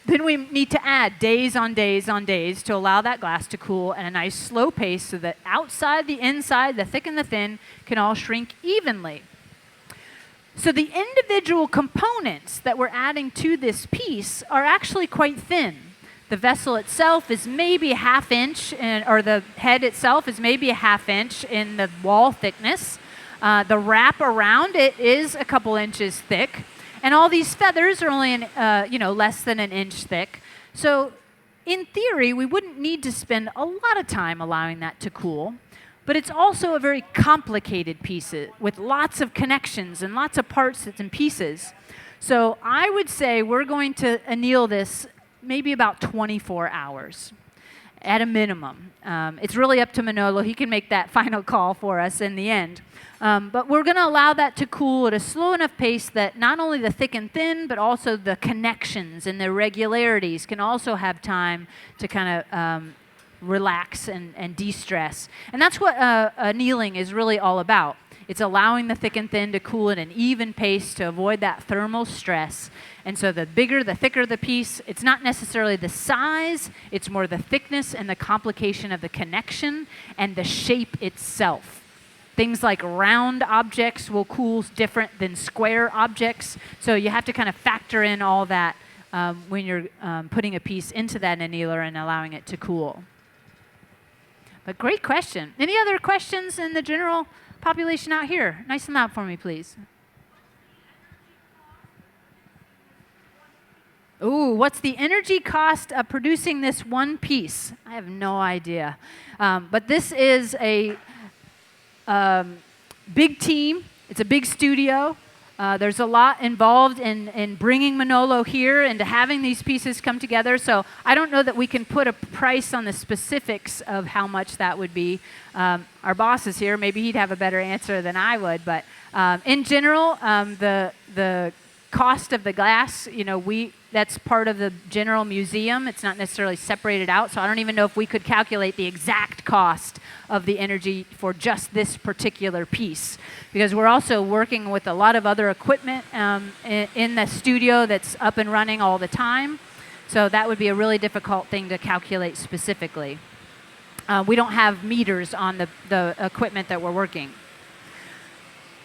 then we need to add days on days on days to allow that glass to cool at a nice slow pace so that outside, the inside, the thick and the thin can all shrink evenly. So the individual components that we're adding to this piece are actually quite thin. The vessel itself is maybe a ½ inch, or the head itself is maybe a ½ inch in the wall thickness. The wrap around it is a couple inches thick. And all these feathers are only less than an inch thick. So in theory, we wouldn't need to spend a lot of time allowing that to cool. But it's also a very complicated piece with lots of connections and lots of parts and pieces. So I would say we're going to anneal this maybe about 24 hours at a minimum. It's really up to Manolo. He can make that final call for us in the end. But we're going to allow that to cool at a slow enough pace that not only the thick and thin, but also the connections and the irregularities can also have time to kind of relax and de-stress. And that's what annealing is really all about. It's allowing the thick and thin to cool at an even pace to avoid that thermal stress. And so the bigger, the thicker the piece, it's not necessarily the size, it's more the thickness and the complication of the connection and the shape itself. Things like round objects will cool different than square objects. So you have to kind of factor in all that when you're putting a piece into that annealer and allowing it to cool. But great question. Any other questions in the general population out here? Nice and loud for me, please. Ooh, what's the energy cost of producing this one piece? I have no idea. But this is a big team. It's a big studio. There's a lot involved in bringing Manolo here and to having these pieces come together. So I don't know that we can put a price on the specifics of how much that would be. Our boss is here. Maybe he'd have a better answer than I would. But in general, the cost of the glass, that's part of the general museum. It's not necessarily separated out, so I don't even know if we could calculate the exact cost of the energy for just this particular piece, because we're also working with a lot of other equipment in the studio that's up and running all the time. So that would be a really difficult thing to calculate specifically. We don't have meters on the equipment that we're working.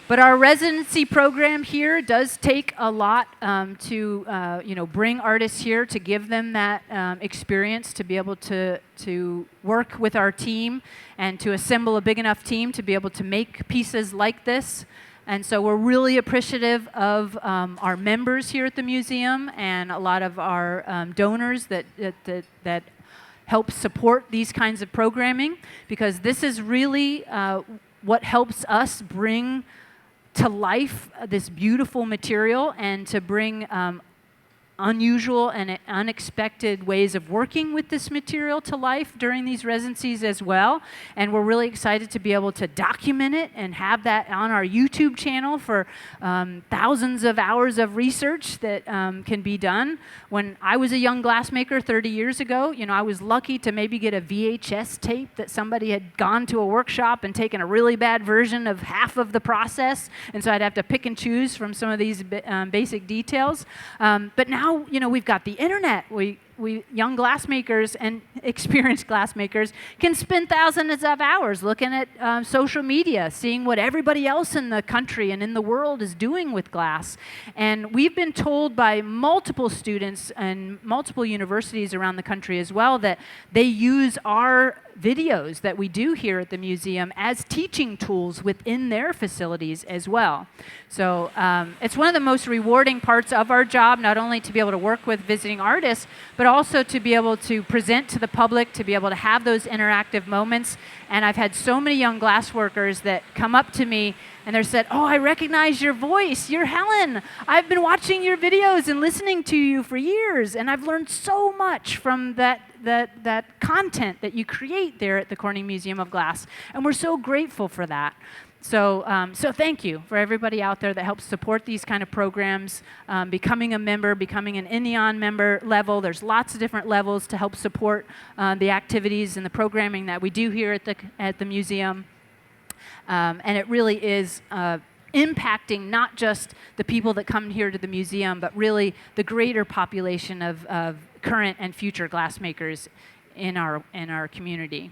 But our residency program here does take a lot to bring artists here, to give them that experience, to be able to work with our team and to assemble a big enough team to be able to make pieces like this. And so we're really appreciative of our members here at the museum and a lot of our donors that help support these kinds of programming, because this is really what helps us bring to life this beautiful material and to bring unusual and unexpected ways of working with this material to life during these residencies as well. And we're really excited to be able to document it and have that on our YouTube channel for thousands of hours of research that can be done. When I was a young glassmaker 30 years ago, I was lucky to maybe get a VHS tape that somebody had gone to a workshop and taken a really bad version of half of the process, and so I'd have to pick and choose from some of these basic details. But now, we've got the internet. We young glassmakers and experienced glassmakers can spend thousands of hours looking at social media, seeing what everybody else in the country and in the world is doing with glass. And we've been told by multiple students and multiple universities around the country as well that they use our videos that we do here at the museum as teaching tools within their facilities as well. So it's one of the most rewarding parts of our job, not only to be able to work with visiting artists, but also to be able to present to the public, to be able to have those interactive moments. And I've had so many young glass workers that come up to me and they're said, "Oh, I recognize your voice. You're Helen. I've been watching your videos and listening to you for years, and I've learned so much from that content that you create there at the Corning Museum of Glass." And we're so grateful for that. So thank you for everybody out there that helps support these kind of programs, becoming a member, becoming an Annealing member level. There's lots of different levels to help support the activities and the programming that we do here at the museum. And it really is impacting not just the people that come here to the museum, but really the greater population of current and future glassmakers in our community.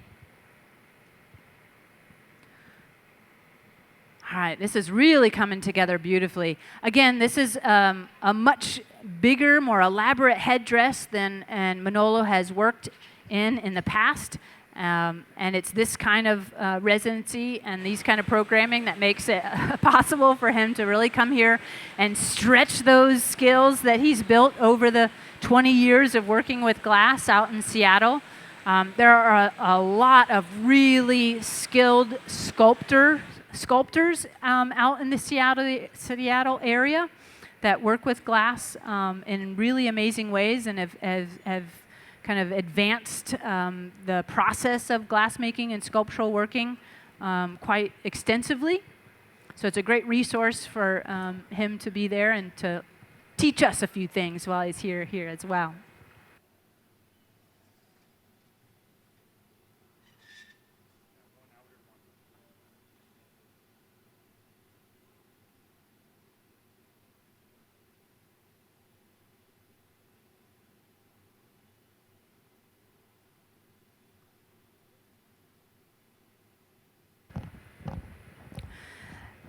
All right, this is really coming together beautifully. Again, this is a much bigger, more elaborate headdress than Manolo has worked in the past. And it's this kind of residency and these kind of programming that makes it possible for him to really come here and stretch those skills that he's built over the 20 years of working with glass out in Seattle. There are a lot of really skilled sculptors out in the Seattle area that work with glass in really amazing ways and have kind of advanced the process of glassmaking and sculptural working quite extensively. So it's a great resource for him to be there and to teach us a few things while he's here as well.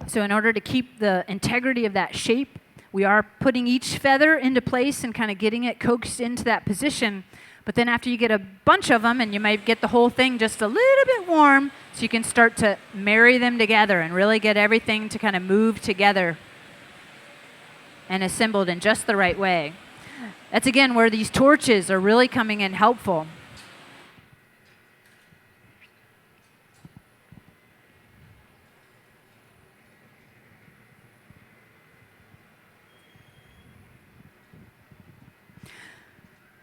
So in order to keep the integrity of that shape, we are putting each feather into place and kind of getting it coaxed into that position. But then after you get a bunch of them, and you might get the whole thing just a little bit warm, so you can start to marry them together and really get everything to kind of move together and assembled in just the right way. That's again where these torches are really coming in helpful.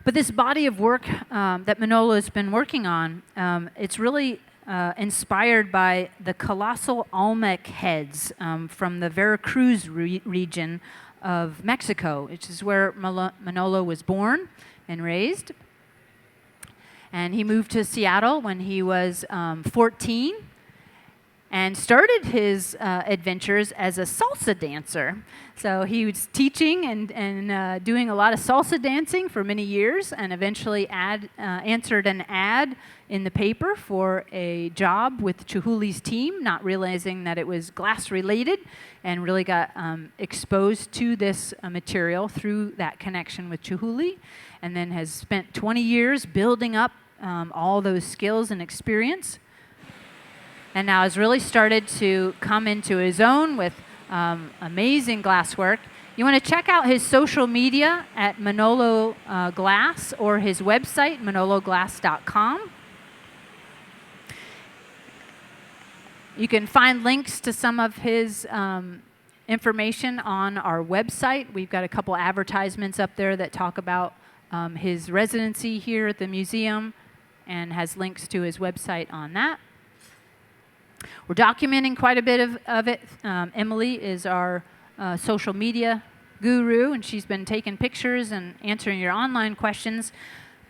But this body of work that Manolo has been working on, it's really inspired by the colossal Olmec heads from the Veracruz region of Mexico, which is where Manolo was born and raised. And he moved to Seattle when he was 14. and started his adventures as a salsa dancer. So he was teaching and doing a lot of salsa dancing for many years, and eventually answered an ad in the paper for a job with Chihuly's team, not realizing that it was glass related, and really got exposed to this material through that connection with Chihuly, and then has spent 20 years building up all those skills and experience, and now has really started to come into his own with amazing glasswork. You want to check out his social media at Manolo Glass, or his website, manologlass.com. You can find links to some of his information on our website. We've got a couple advertisements up there that talk about his residency here at the museum, and has links to his website on that. We're documenting quite a bit of it. Emily is our social media guru, and she's been taking pictures and answering your online questions.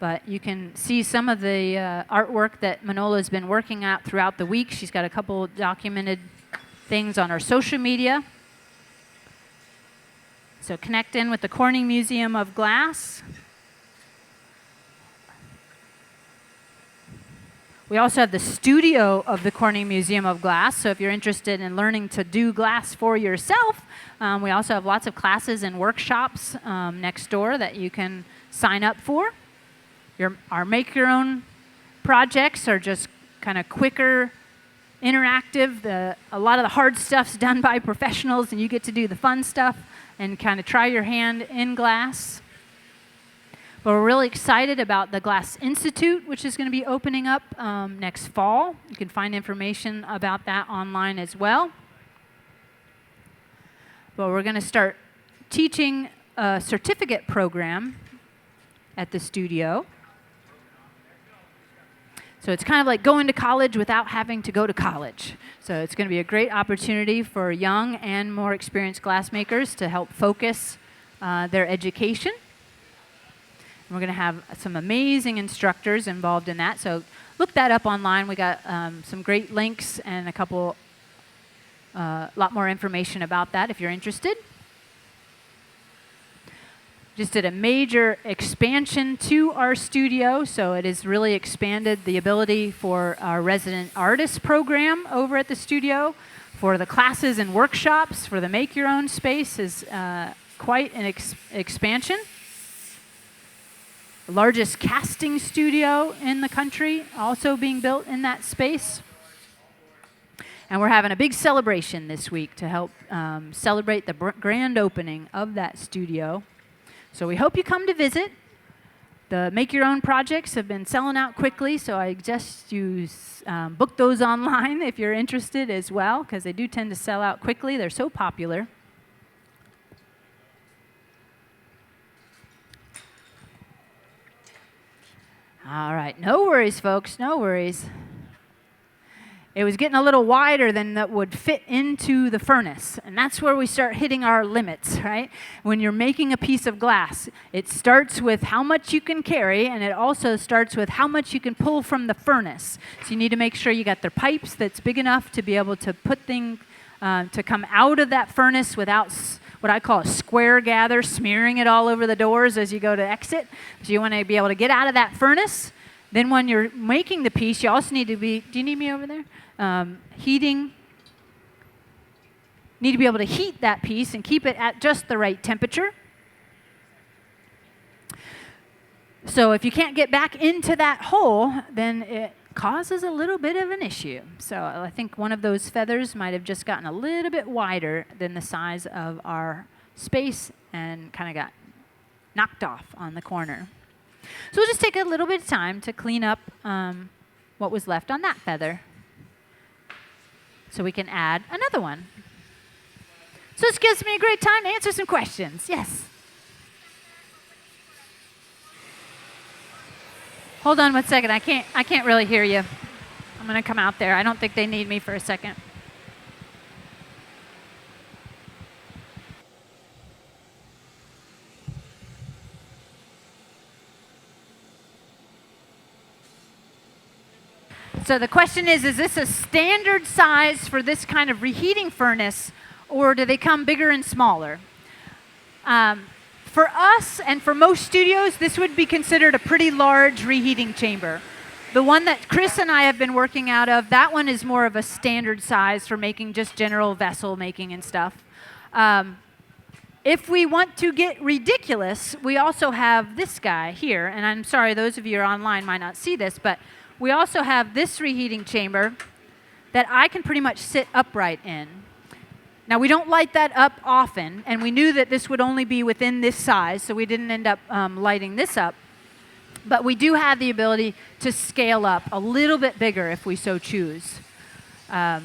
But you can see some of the artwork that Manolo has been working at throughout the week. She's got a couple documented things on our social media. So connect in with the Corning Museum of Glass. We also have the studio of the Corning Museum of Glass, so if you're interested in learning to do glass for yourself, we also have lots of classes and workshops next door that you can sign up for. Our make-your-own projects are just kind of quicker, interactive. A lot of the hard stuff's done by professionals, and you get to do the fun stuff and kind of try your hand in glass. But we're really excited about the Glass Institute, which is going to be opening up next fall. You can find information about that online as well. But we're going to start teaching a certificate program at the studio. So it's kind of like going to college without having to go to college. So it's going to be a great opportunity for young and more experienced glassmakers to help focus their education. We're going to have some amazing instructors involved in that. So look that up online. We got some great links and a lot more information about that if you're interested. Just did a major expansion to our studio, so it has really expanded the ability for our resident artist program over at the studio. For the classes and workshops, for the Make Your Own space is quite an expansion. The largest casting studio in the country, also being built in that space. And we're having a big celebration this week to help celebrate the grand opening of that studio. So we hope you come to visit. The Make Your Own projects have been selling out quickly, so I suggest you book those online if you're interested as well, because they do tend to sell out quickly. They're so popular. All right, no worries, folks, no worries. It was getting a little wider than that would fit into the furnace, and that's where we start hitting our limits, right? When you're making a piece of glass, it starts with how much you can carry, and it also starts with how much you can pull from the furnace. So you need to make sure you got the pipes that's big enough to be able to put things, to come out of that furnace without what I call a square gather, smearing it all over the doors as you go to exit. So you want to be able to get out of that furnace. Then when you're making the piece, you also need to be, do you need me over there? Heating. Need to be able to heat that piece and keep it at just the right temperature. So if you can't get back into that hole, then it causes a little bit of an issue. So I think one of those feathers might have just gotten a little bit wider than the size of our space and kind of got knocked off on the corner. So we'll just take a little bit of time to clean up what was left on that feather, so we can add another one. So this gives me a great time to answer some questions. Yes? Hold on 1 second. I can't really hear you. I'm going to come out there. I don't think they need me for a second. So the question is this a standard size for this kind of reheating furnace, or do they come bigger and smaller? For us and for most studios, this would be considered a pretty large reheating chamber. The one that Chris and I have been working out of, that one is more of a standard size for making just general vessel making and stuff. If we want to get ridiculous, we also have this guy here, and I'm sorry, those of you who are online might not see this, but we also have this reheating chamber that I can pretty much sit upright in. Now, we don't light that up often, and we knew that this would only be within this size, so we didn't end up lighting this up. But we do have the ability to scale up a little bit bigger if we so choose. But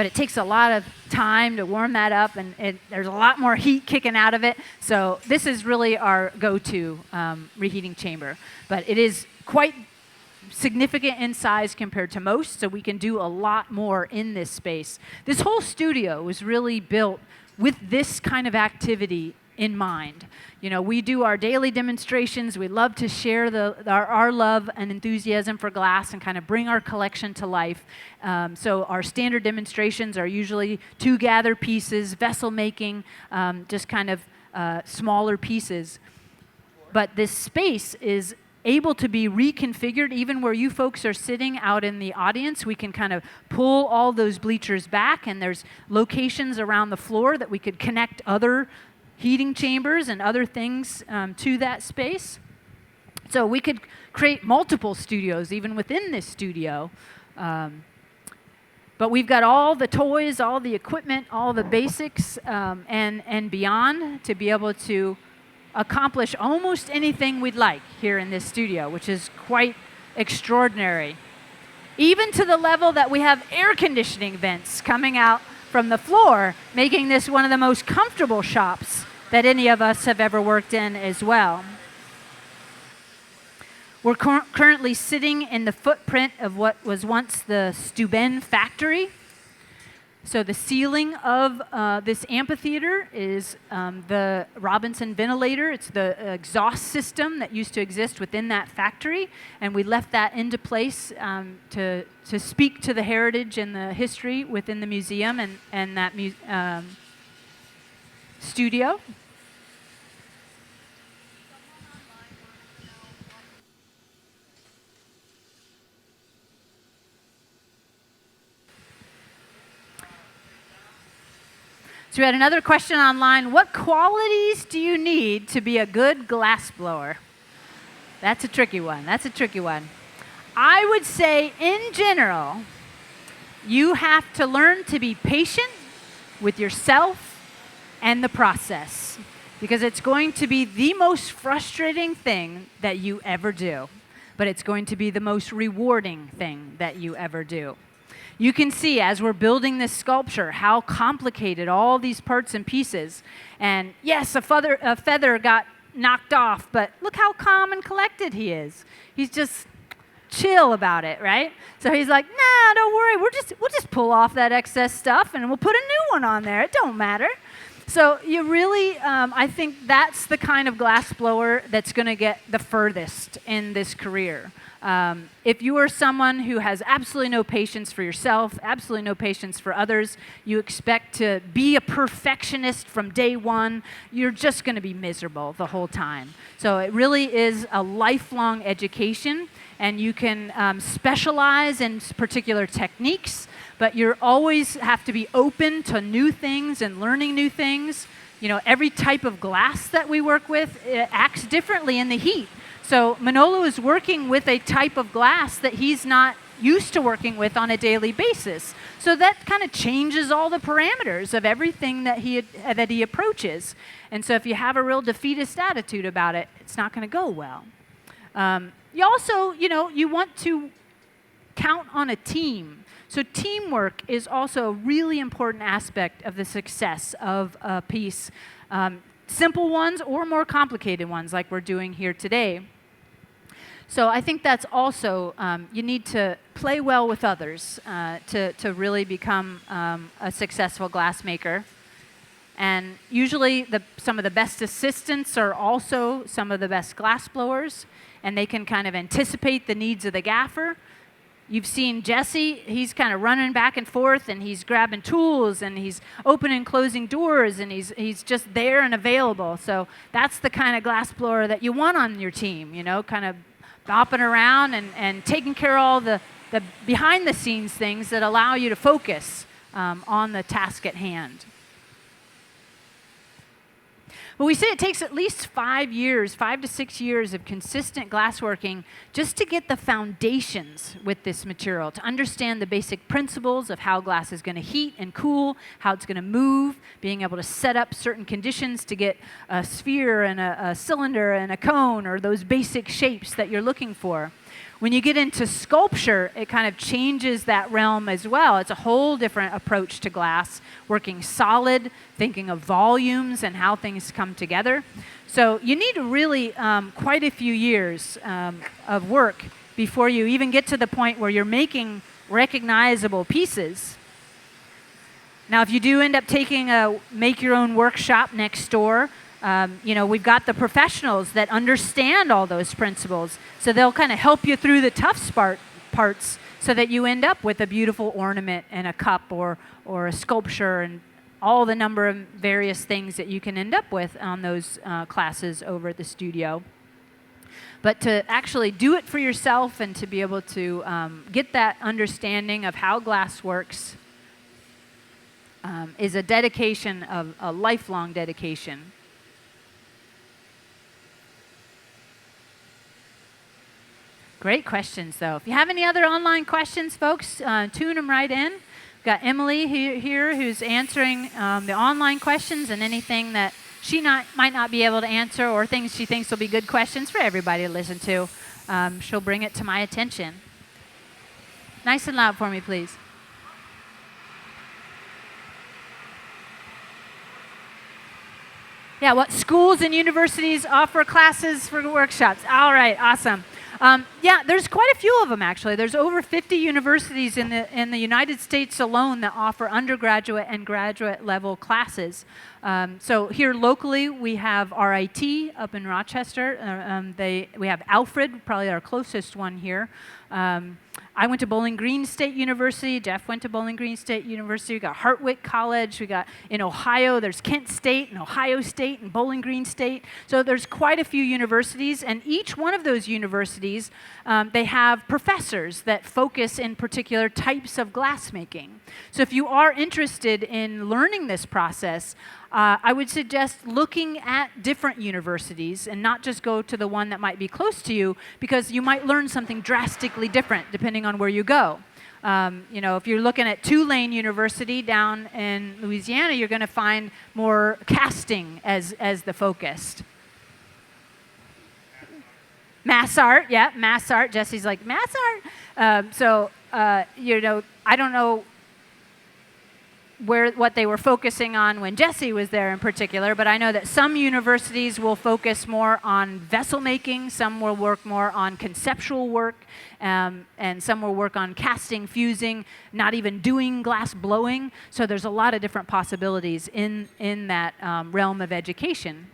it takes a lot of time to warm that up, and there's a lot more heat kicking out of it. So this is really our go-to reheating chamber. But it is quite significant in size compared to most, so we can do a lot more in this space. This whole studio was really built with this kind of activity in mind. You know, we do our daily demonstrations. We love to share our love and enthusiasm for glass and kind of bring our collection to life. So our standard demonstrations are usually 2 gather pieces, vessel making, just kind of smaller pieces. But this space is able to be reconfigured even where you folks are sitting out in the audience. We can kind of pull all those bleachers back, and there's locations around the floor that we could connect other heating chambers and other things to that space. So we could create multiple studios even within this studio. But we've got all the toys, all the equipment, all the basics, and beyond to be able to accomplish almost anything we'd like here in this studio, which is quite extraordinary. Even to the level that we have air conditioning vents coming out from the floor, making this one of the most comfortable shops that any of us have ever worked in as well. We're currently sitting in the footprint of what was once the Steuben factory. So the ceiling of this amphitheater is the Robinson ventilator. It's the exhaust system that used to exist within that factory, and we left that into place to speak to the heritage and the history within the museum and that studio. So we had another question online. What qualities do you need to be a good glass blower? That's a tricky one. I would say, in general, you have to learn to be patient with yourself and the process, because it's going to be the most frustrating thing that you ever do, but it's going to be the most rewarding thing that you ever do. You can see as we're building this sculpture how complicated all these parts and pieces. And yes, a feather got knocked off, but look how calm and collected he is. He's just chill about it, right? So he's like, nah, don't worry. We'll just pull off that excess stuff and we'll put a new one on there. It don't matter. So you really, I think that's the kind of glass blower that's going to get the furthest in this career. If you are someone who has absolutely no patience for yourself, absolutely no patience for others, you expect to be a perfectionist from day one, you're just going to be miserable the whole time. So it really is a lifelong education, and you can specialize in particular techniques, but you always have to be open to new things and learning new things. You know, every type of glass that we work with, it acts differently in the heat. So Manolo is working with a type of glass that he's not used to working with on a daily basis. So that kind of changes all the parameters of everything that he approaches. And so if you have a real defeatist attitude about it, it's not going to go well. You also, you want to count on a team. So teamwork is also a really important aspect of the success of a piece. Simple ones or more complicated ones like we're doing here today. So I think that's also, you need to play well with others to really become a successful glassmaker. And usually some of the best assistants are also some of the best glass blowers. and they can kind of anticipate the needs of the gaffer. You've seen Jesse, he's kind of running back and forth, and he's grabbing tools, and he's opening and closing doors, and he's just there and available. So that's the kind of glass blower that you want on your team, you know, kind of bopping around and taking care of all the behind-the-scenes things that allow you to focus on the task at hand. But we say it takes at least 5 years, 5 to 6 years of consistent glassworking just to get the foundations with this material, to understand the basic principles of how glass is going to heat and cool, how it's going to move, being able to set up certain conditions to get a sphere and a cylinder and a cone, or those basic shapes that you're looking for. When you get into sculpture, it kind of changes that realm as well. It's a whole different approach to glass, working solid, thinking of volumes and how things come together. So you need really quite a few years of work before you even get to the point where you're making recognizable pieces. Now, if you do end up taking a make-your-own workshop next door, you know, we've got the professionals that understand all those principles, so they'll kind of help you through the tough parts so that you end up with a beautiful ornament and a cup or a sculpture and all the number of various things that you can end up with on those classes over at the studio. But to actually do it for yourself and to be able to get that understanding of how glass works is a dedication, of a lifelong dedication. Great questions, though. If you have any other online questions, folks, tune them right in. We've got Emily here who's answering the online questions, and anything that she might not be able to answer, or things she thinks will be good questions for everybody to listen to. She'll bring it to my attention. Nice and loud for me, please. Yeah, what schools and universities offer classes for workshops? All right, awesome. Yeah, there's quite a few of them, actually. There's over 50 universities in the United States alone that offer undergraduate and graduate level classes. So here locally, we have RIT up in Rochester. We have Alfred, probably our closest one here. I went to Bowling Green State University. Jeff went to Bowling Green State University. We got Hartwick College. We got in Ohio, there's Kent State and Ohio State and Bowling Green State. So there's quite a few universities, and each one of those universities, they have professors that focus in particular types of glassmaking. So if you are interested in learning this process, I would suggest looking at different universities and not just go to the one that might be close to you, because you might learn something drastically different depending on where you go. You know, if you're looking at Tulane University down in Louisiana, you're going to find more casting as the focus. Mass art, yeah, mass art. Jesse's like, mass art? You know, I don't know what they were focusing on when Jesse was there in particular, but I know that some universities will focus more on vessel making, some will work more on conceptual work, and some will work on casting, fusing, not even doing glass blowing. So there's a lot of different possibilities in that realm of education.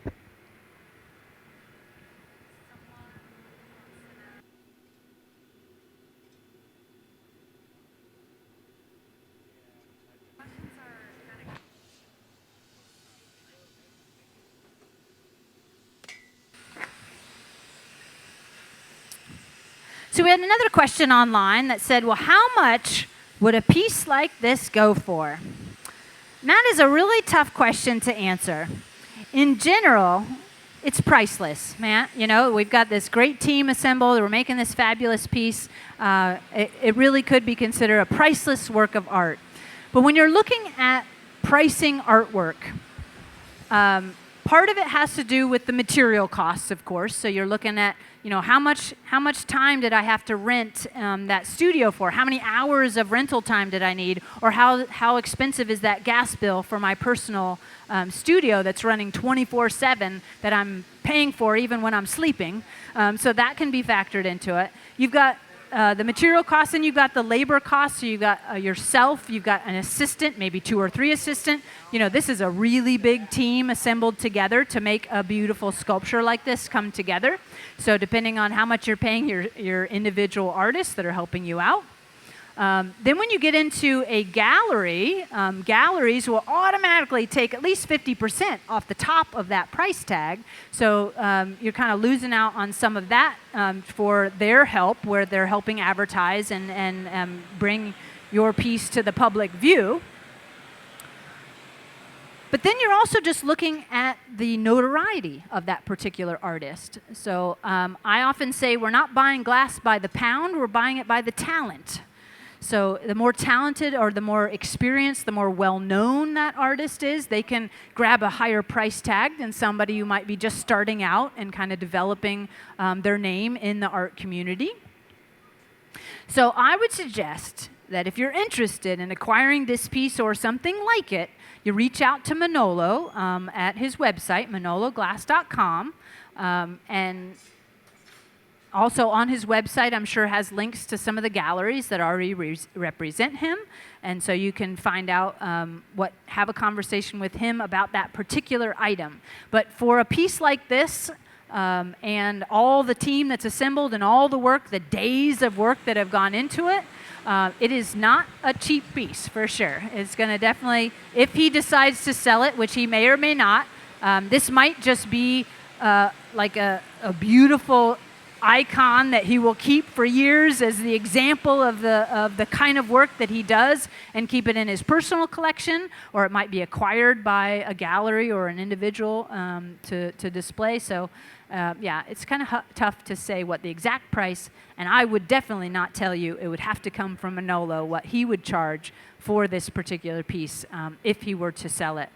So we had another question online that said, well, how much would a piece like this go for? And that is a really tough question to answer. In general, it's priceless, man. You know, we've got this great team assembled. We're making this fabulous piece. It really could be considered a priceless work of art. But when you're looking at pricing artwork, part of it has to do with the material costs, of course. So you're looking at, you know, how much time did I have to rent that studio for? How many hours of rental time did I need? Or how expensive is that gas bill for my personal studio that's running 24/7 that I'm paying for even when I'm sleeping? So that can be factored into it. You've got the material costs, and you've got the labor costs. So you've got yourself, you've got an assistant, maybe 2 or 3 assistants. You know, this is a really big team assembled together to make a beautiful sculpture like this come together. So depending on how much you're paying your individual artists that are helping you out. Then when you get into a gallery, galleries will automatically take at least 50% off the top of that price tag. So you're kind of losing out on some of that for their help, where they're helping advertise and bring your piece to the public view. But then you're also just looking at the notoriety of that particular artist. So I often say we're not buying glass by the pound, we're buying it by the talent. So the more talented or the more experienced, the more well-known that artist is, they can grab a higher price tag than somebody who might be just starting out and kind of developing their name in the art community. So I would suggest that if you're interested in acquiring this piece or something like it, you reach out to Manolo at his website, manologlass.com, and also on his website, I'm sure has links to some of the galleries that already represent him. And so you can find out have a conversation with him about that particular item. But for a piece like this, and all the team that's assembled and all the work, the days of work that have gone into it, it is not a cheap piece for sure. It's going to definitely, if he decides to sell it, which he may or may not, this might just be like a beautiful icon that he will keep for years as the example of the kind of work that he does, and keep it in his personal collection, or it might be acquired by a gallery or an individual to display. So yeah, it's kind of tough to say what the exact price, and I would definitely not tell you. It would have to come from Manolo what he would charge for this particular piece if he were to sell it.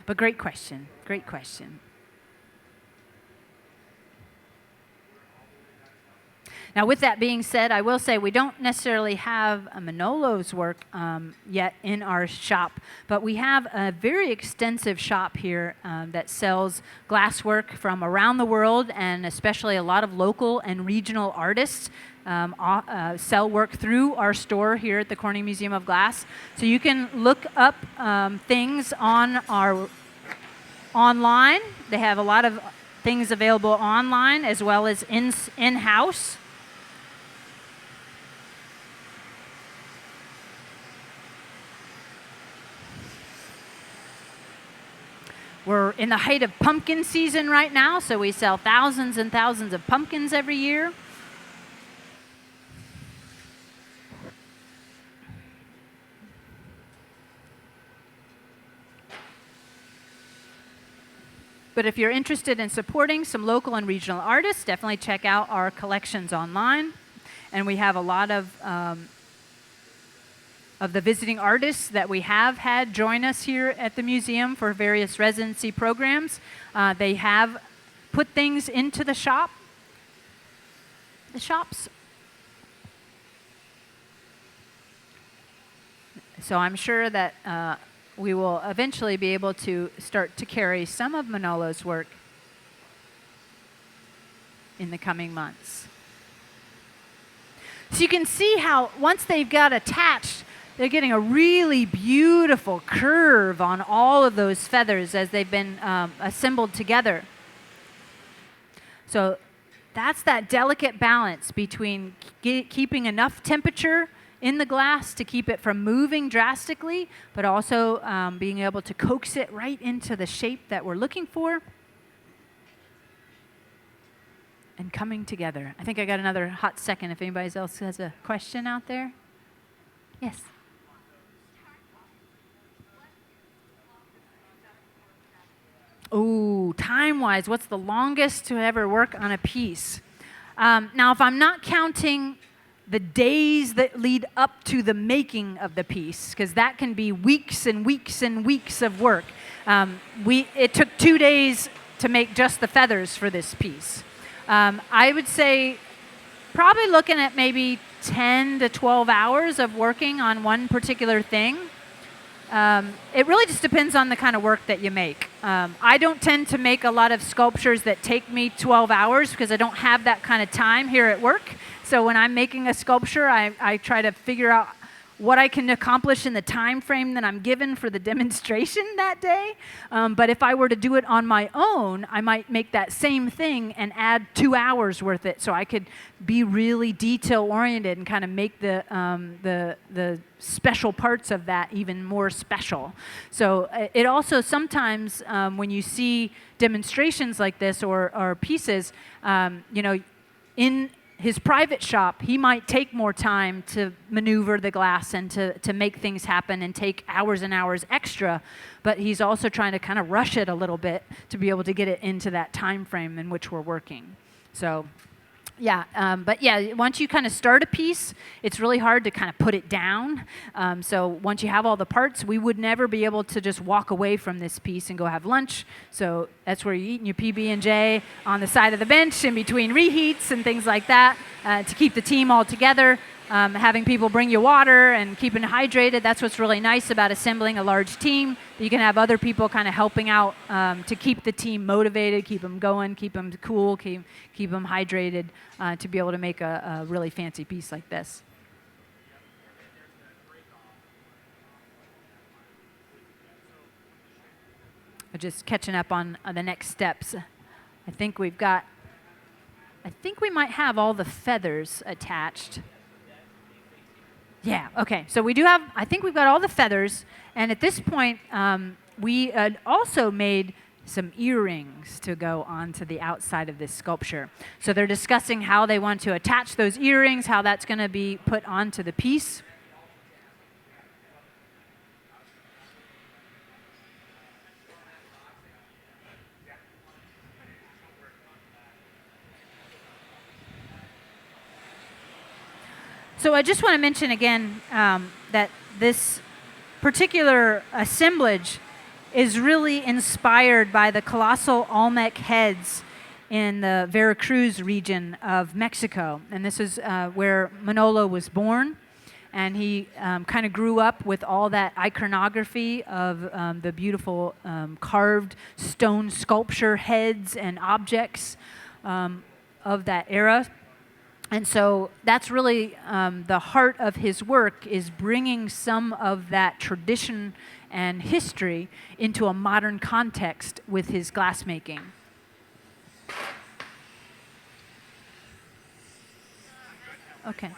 But great question, great question. Now, with that being said, I will say we don't necessarily have Manolo's work yet in our shop, but we have a very extensive shop here that sells glasswork from around the world, and especially a lot of local and regional artists sell work through our store here at the Corning Museum of Glass. So you can look up things on our online. They have a lot of things available online as well as in-house. We're in the height of pumpkin season right now, so we sell thousands and thousands of pumpkins every year. But if you're interested in supporting some local and regional artists, definitely check out our collections online. And we have a lot of the visiting artists that we have had join us here at the museum for various residency programs. They have put things into the shops. So I'm sure that we will eventually be able to start to carry some of Manolo's work in the coming months. So you can see how once they've got attached, they're getting a really beautiful curve on all of those feathers as they've been assembled together. So that's that delicate balance between keeping enough temperature in the glass to keep it from moving drastically, but also being able to coax it right into the shape that we're looking for. And coming together. I think I got another hot second if anybody else has a question out there. Yes. Oh, time-wise, what's the longest to ever work on a piece? Now, if I'm not counting the days that lead up to the making of the piece, because that can be weeks and weeks and weeks of work. It took 2 days to make just the feathers for this piece. I would say probably looking at maybe 10 to 12 hours of working on one particular thing. It really just depends on the kind of work that you make. I don't tend to make a lot of sculptures that take me 12 hours because I don't have that kind of time here at work. So when I'm making a sculpture, I try to figure out what I can accomplish in the time frame that I'm given for the demonstration that day. But if I were to do it on my own, I might make that same thing and add 2 hours worth it, so I could be really detail oriented and kind of make the special parts of that even more special. So it also sometimes when you see demonstrations like this or pieces, in his private shop, he might take more time to maneuver the glass and to make things happen and take hours and hours extra, but he's also trying to kind of rush it a little bit to be able to get it into that time frame in which we're working. So but yeah, once you kind of start a piece, it's really hard to kind of put it down. So once you have all the parts, we would never be able to just walk away from this piece and go have lunch. So that's where you're eating your PB&J on the side of the bench in between reheats and things like that to keep the team all together. Having people bring you water and keeping it hydrated. That's what's really nice about assembling a large team. You can have other people kind of helping out to keep the team motivated, keep them going, keep them cool, keep them hydrated to be able to make a really fancy piece like this. Just catching up on the next steps. I think we might have all the feathers attached. Yeah, okay. So I think we've got all the feathers. And at this point, we also made some earrings to go onto the outside of this sculpture. So they're discussing how they want to attach those earrings, how that's going to be put onto the piece. So I just want to mention again that this particular assemblage is really inspired by the colossal Olmec heads in the Veracruz region of Mexico. And this is where Manolo was born. And he kind of grew up with all that iconography of the beautiful carved stone sculpture heads and objects of that era. And so that's really the heart of his work, is bringing some of that tradition and history into a modern context with his glassmaking. Okay.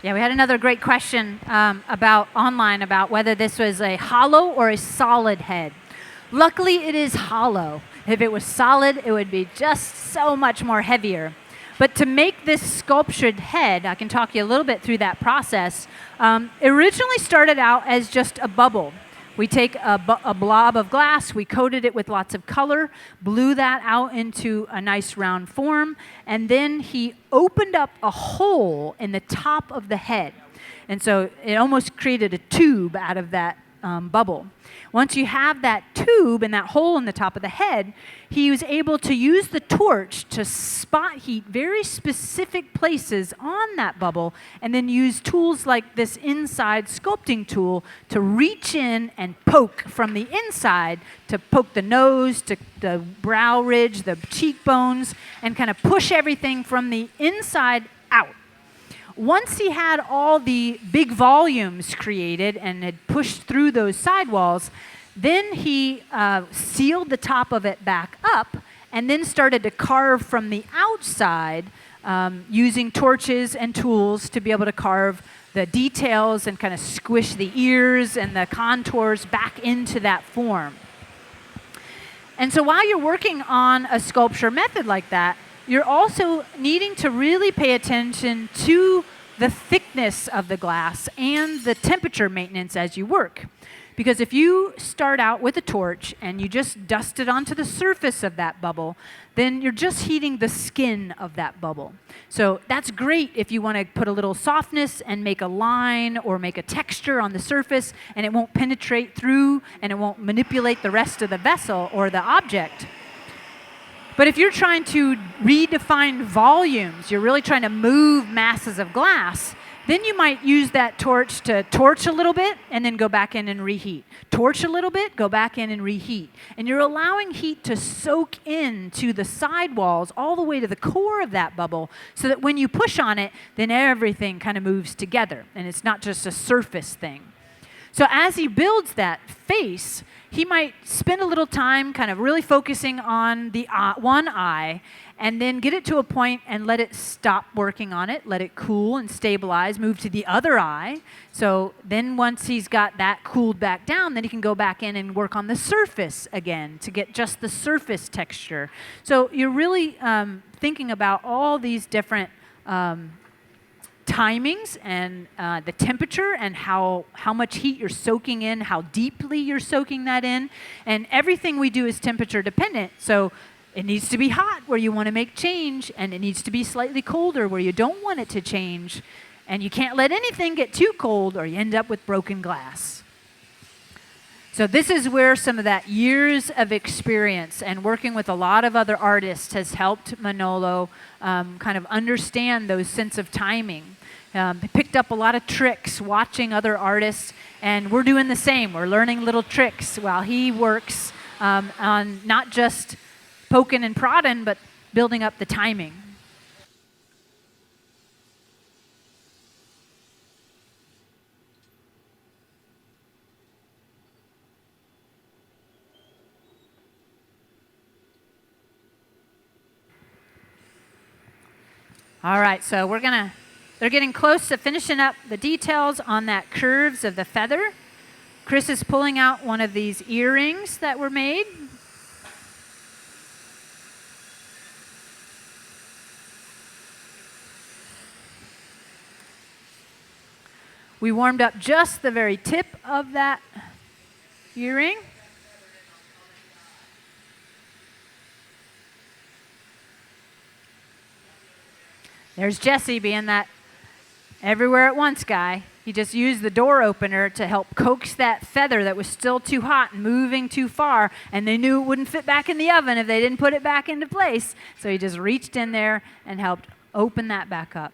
Yeah, we had another great question online about whether this was a hollow or a solid head. Luckily, it is hollow. If it was solid, it would be just so much more heavier. But to make this sculptured head, I can talk you a little bit through that process. It originally started out as just a bubble. We take a blob of glass, we coated it with lots of color, blew that out into a nice round form, and then he opened up a hole in the top of the head. And so it almost created a tube out of that bubble. Once you have that tube and that hole in the top of the head, he was able to use the torch to spot heat very specific places on that bubble, and then use tools like this inside sculpting tool to reach in and poke from the inside, to poke the nose, to the brow ridge, the cheekbones, and kind of push everything from the inside out. Once he had all the big volumes created and had pushed through those sidewalls, then he sealed the top of it back up and then started to carve from the outside using torches and tools to be able to carve the details and kind of squish the ears and the contours back into that form. And so while you're working on a sculpture method like that, you're also needing to really pay attention to the thickness of the glass and the temperature maintenance as you work. Because if you start out with a torch and you just dust it onto the surface of that bubble, then you're just heating the skin of that bubble. So that's great if you want to put a little softness and make a line or make a texture on the surface, and it won't penetrate through and it won't manipulate the rest of the vessel or the object. But if you're trying to redefine volumes, you're really trying to move masses of glass, then you might use that torch to torch a little bit and then go back in and reheat. Torch a little bit, go back in and reheat. And you're allowing heat to soak into the sidewalls all the way to the core of that bubble so that when you push on it, then everything kind of moves together and it's not just a surface thing. So as he builds that face, he might spend a little time kind of really focusing on the one eye and then get it to a point and let it stop working on it, let it cool and stabilize, move to the other eye. So then once he's got that cooled back down, then he can go back in and work on the surface again to get just the surface texture. So you're really thinking about all these different timings and the temperature and how much heat you're soaking in, how deeply you're soaking that in. And everything we do is temperature dependent. So it needs to be hot where you want to make change, and it needs to be slightly colder where you don't want it to change. And you can't let anything get too cold or you end up with broken glass. So this is where some of that years of experience and working with a lot of other artists has helped Manolo kind of understand those sense of timing. He picked up a lot of tricks watching other artists, and we're doing the same. We're learning little tricks while he works on not just poking and prodding, but building up the timing. All right, so they're getting close to finishing up the details on that curves of the feather. Chris is pulling out one of these earrings that were made. We warmed up just the very tip of that earring. There's Jesse being that everywhere at once guy. He just used the door opener to help coax that feather that was still too hot and moving too far, and they knew it wouldn't fit back in the oven if they didn't put it back into place. So he just reached in there and helped open that back up.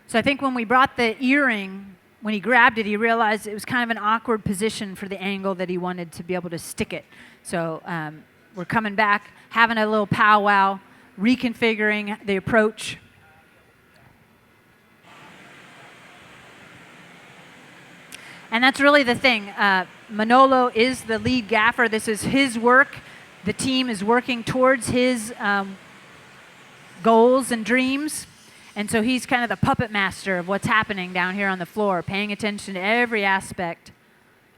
So I think when we brought the earring, when he grabbed it, he realized it was kind of an awkward position for the angle that he wanted to be able to stick it. So we're coming back, having a little powwow, reconfiguring the approach. And that's really the thing. Manolo is the lead gaffer. This is his work. The team is working towards his goals and dreams. And so he's kind of the puppet master of what's happening down here on the floor, paying attention to every aspect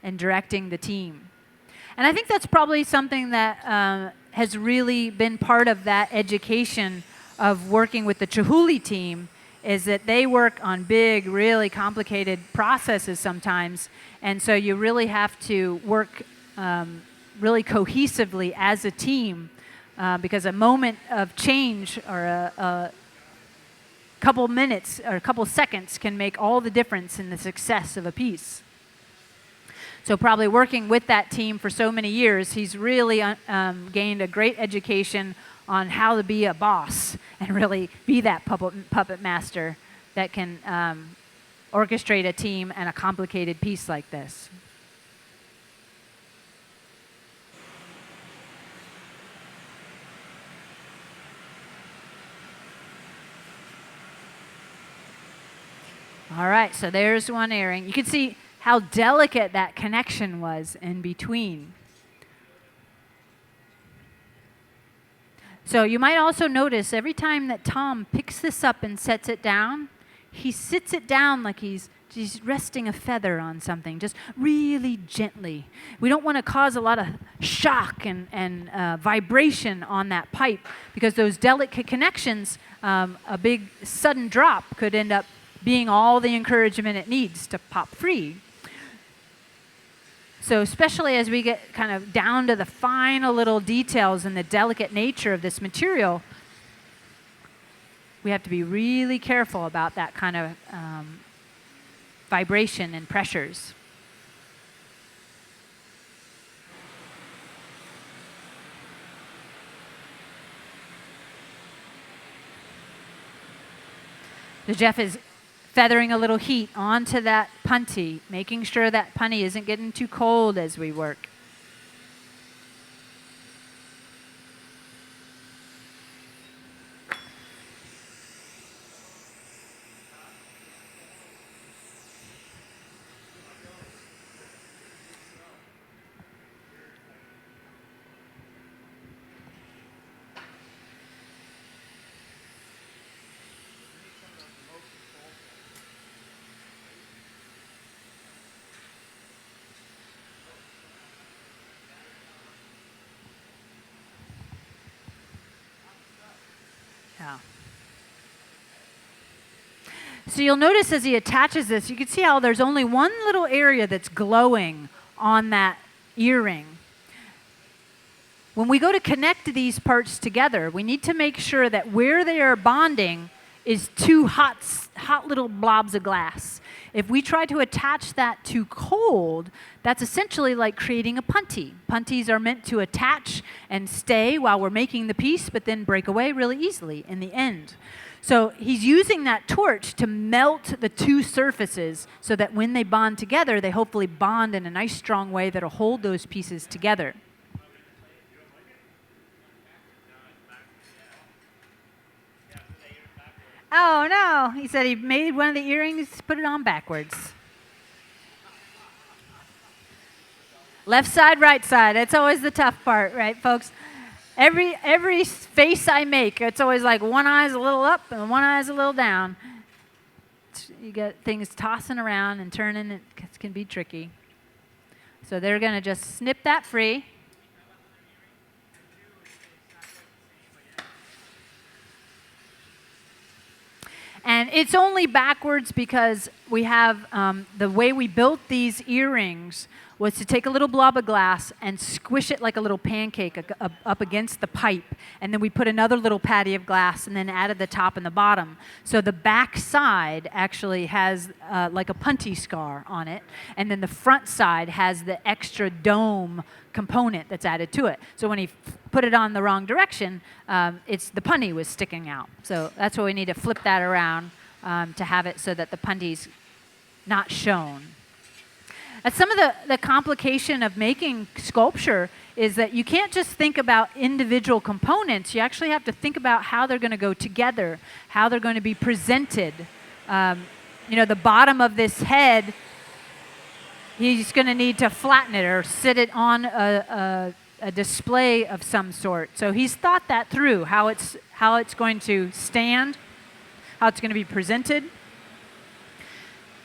and directing the team. And I think that's probably something that has really been part of that education of working with the Chihuly team, is that they work on big, really complicated processes sometimes. And so you really have to work really cohesively as a team because a moment of change or a couple minutes or a couple seconds can make all the difference in the success of a piece. So probably working with that team for so many years, he's really gained a great education on how to be a boss and really be that puppet master that can orchestrate a team and a complicated piece like this. All right, so there's one earring. You can see how delicate that connection was in between. So you might also notice every time that Tom picks this up and sets it down, he sits it down like he's He's resting a feather on something, just really gently. We don't want to cause a lot of shock and vibration on that pipe, because those delicate connections, a big sudden drop could end up being all the encouragement it needs to pop free. So especially as we get kind of down to the final little details and the delicate nature of this material, we have to be really careful about that kind of vibration and pressures. So Jeff is feathering a little heat onto that punty, making sure that punty isn't getting too cold as we work. Yeah. So you'll notice as he attaches this, you can see how there's only one little area that's glowing on that earring. When we go to connect these parts together, we need to make sure that where they are bonding is two hot little blobs of glass. If we try to attach that too cold, that's essentially like creating a punty. Punties are meant to attach and stay while we're making the piece, but then break away really easily in the end. So he's using that torch to melt the two surfaces so that when they bond together, they hopefully bond in a nice strong way that'll hold those pieces together. Oh no, he said he made one of the earrings, put it on backwards. Left side, right side, that's always the tough part, right folks? Every face I make, it's always like one eye's a little up and one eye's a little down. You get things tossing around and turning, it can be tricky. So they're gonna just snip that free. And it's only backwards because we have, the way we built these earrings was to take a little blob of glass and squish it like a little pancake up against the pipe. And then we put another little patty of glass and then added the top and the bottom. So the back side actually has like a punty scar on it. And then the front side has the extra dome component that's added to it. So when he put it on the wrong direction, it's the punty was sticking out. So that's why we need to flip that around to have it so that the punty's not shown. That's some of the complication of making sculpture is that you can't just think about individual components. You actually have to think about how they're going to go together, how they're going to be presented. You know, the bottom of this head, he's going to need to flatten it or sit it on a display of some sort. So he's thought that through, how it's going to stand, how it's going to be presented.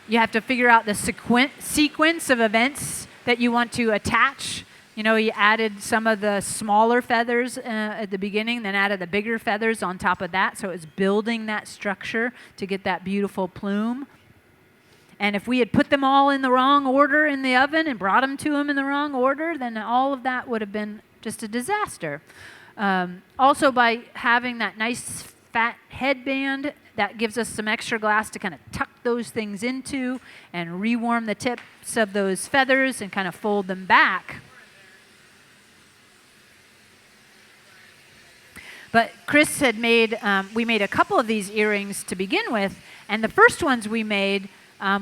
You have to figure out the sequence of events that you want to attach. You know, he added some of the smaller feathers at the beginning, then added the bigger feathers on top of that. So it's building that structure to get that beautiful plume. And if we had put them all in the wrong order in the oven and brought them to him in the wrong order, then all of that would have been just a disaster. Also, by having that nice fat headband, that gives us some extra glass to kind of tuck those things into and rewarm the tips of those feathers and kind of fold them back. But Chris had made, we made a couple of these earrings to begin with, and the first ones we made,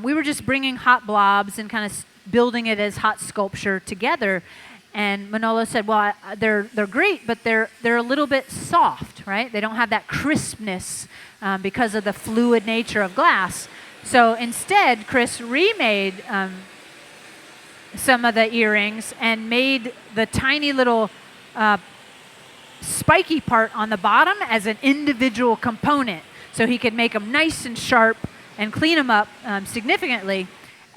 we were just bringing hot blobs and kind of building it as hot sculpture together. And Manolo said, well, they're great, but they're a little bit soft, right? They don't have that crispness because of the fluid nature of glass. So instead, Chris remade some of the earrings and made the tiny little spiky part on the bottom as an individual component. So he could make them nice and sharp and clean them up significantly.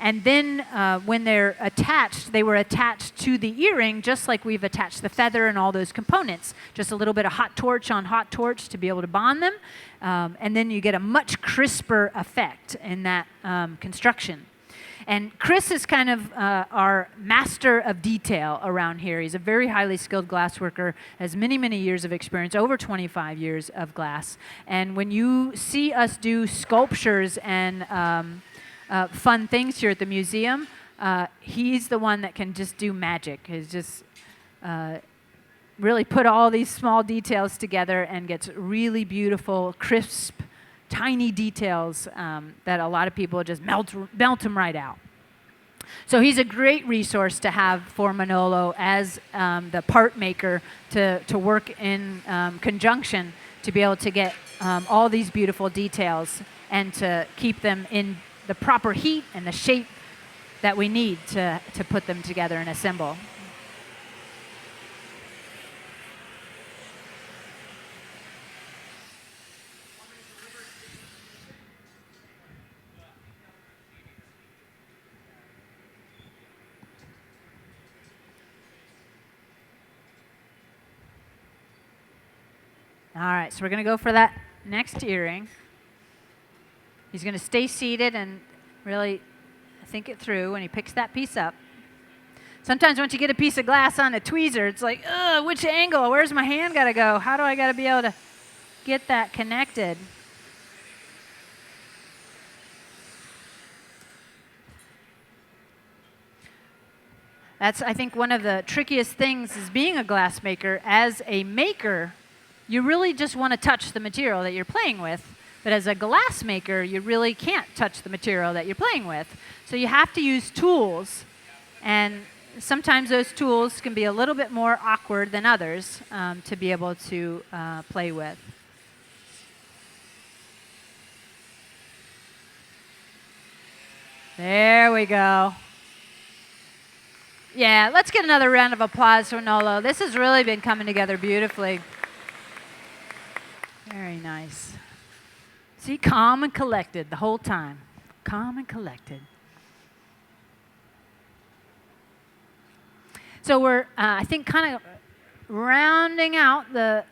And then when they're attached, they were attached to the earring just like we've attached the feather and all those components. Just a little bit of hot torch on hot torch to be able to bond them. And then you get a much crisper effect in that construction. And Chris is kind of our master of detail around here. He's a very highly skilled glassworker, has many, many years of experience, over 25 years of glass. And when you see us do sculptures and fun things here at the museum, he's the one that can just do magic. He's just really put all these small details together and gets really beautiful, crisp, tiny details that a lot of people just melt them right out. So he's a great resource to have for Manolo as the part maker to work in conjunction to be able to get all these beautiful details and to keep them in the proper heat and the shape that we need to put them together and assemble. All right, so we're going to go for that next earring. He's going to stay seated and really think it through when he picks that piece up. Sometimes once you get a piece of glass on a tweezer, it's like, ugh, which angle? Where's my hand got to go? How do I got to be able to get that connected? That's, I think, one of the trickiest things is being a glass maker. As a maker, you really just want to touch the material that you're playing with. But as a glass maker, you really can't touch the material that you're playing with. So you have to use tools. And sometimes those tools can be a little bit more awkward than others to be able to play with. There we go. Yeah, let's get another round of applause for Manolo. This has really been coming together beautifully. Very nice. See, calm and collected the whole time. Calm and collected. So we're, I think, kind of rounding out the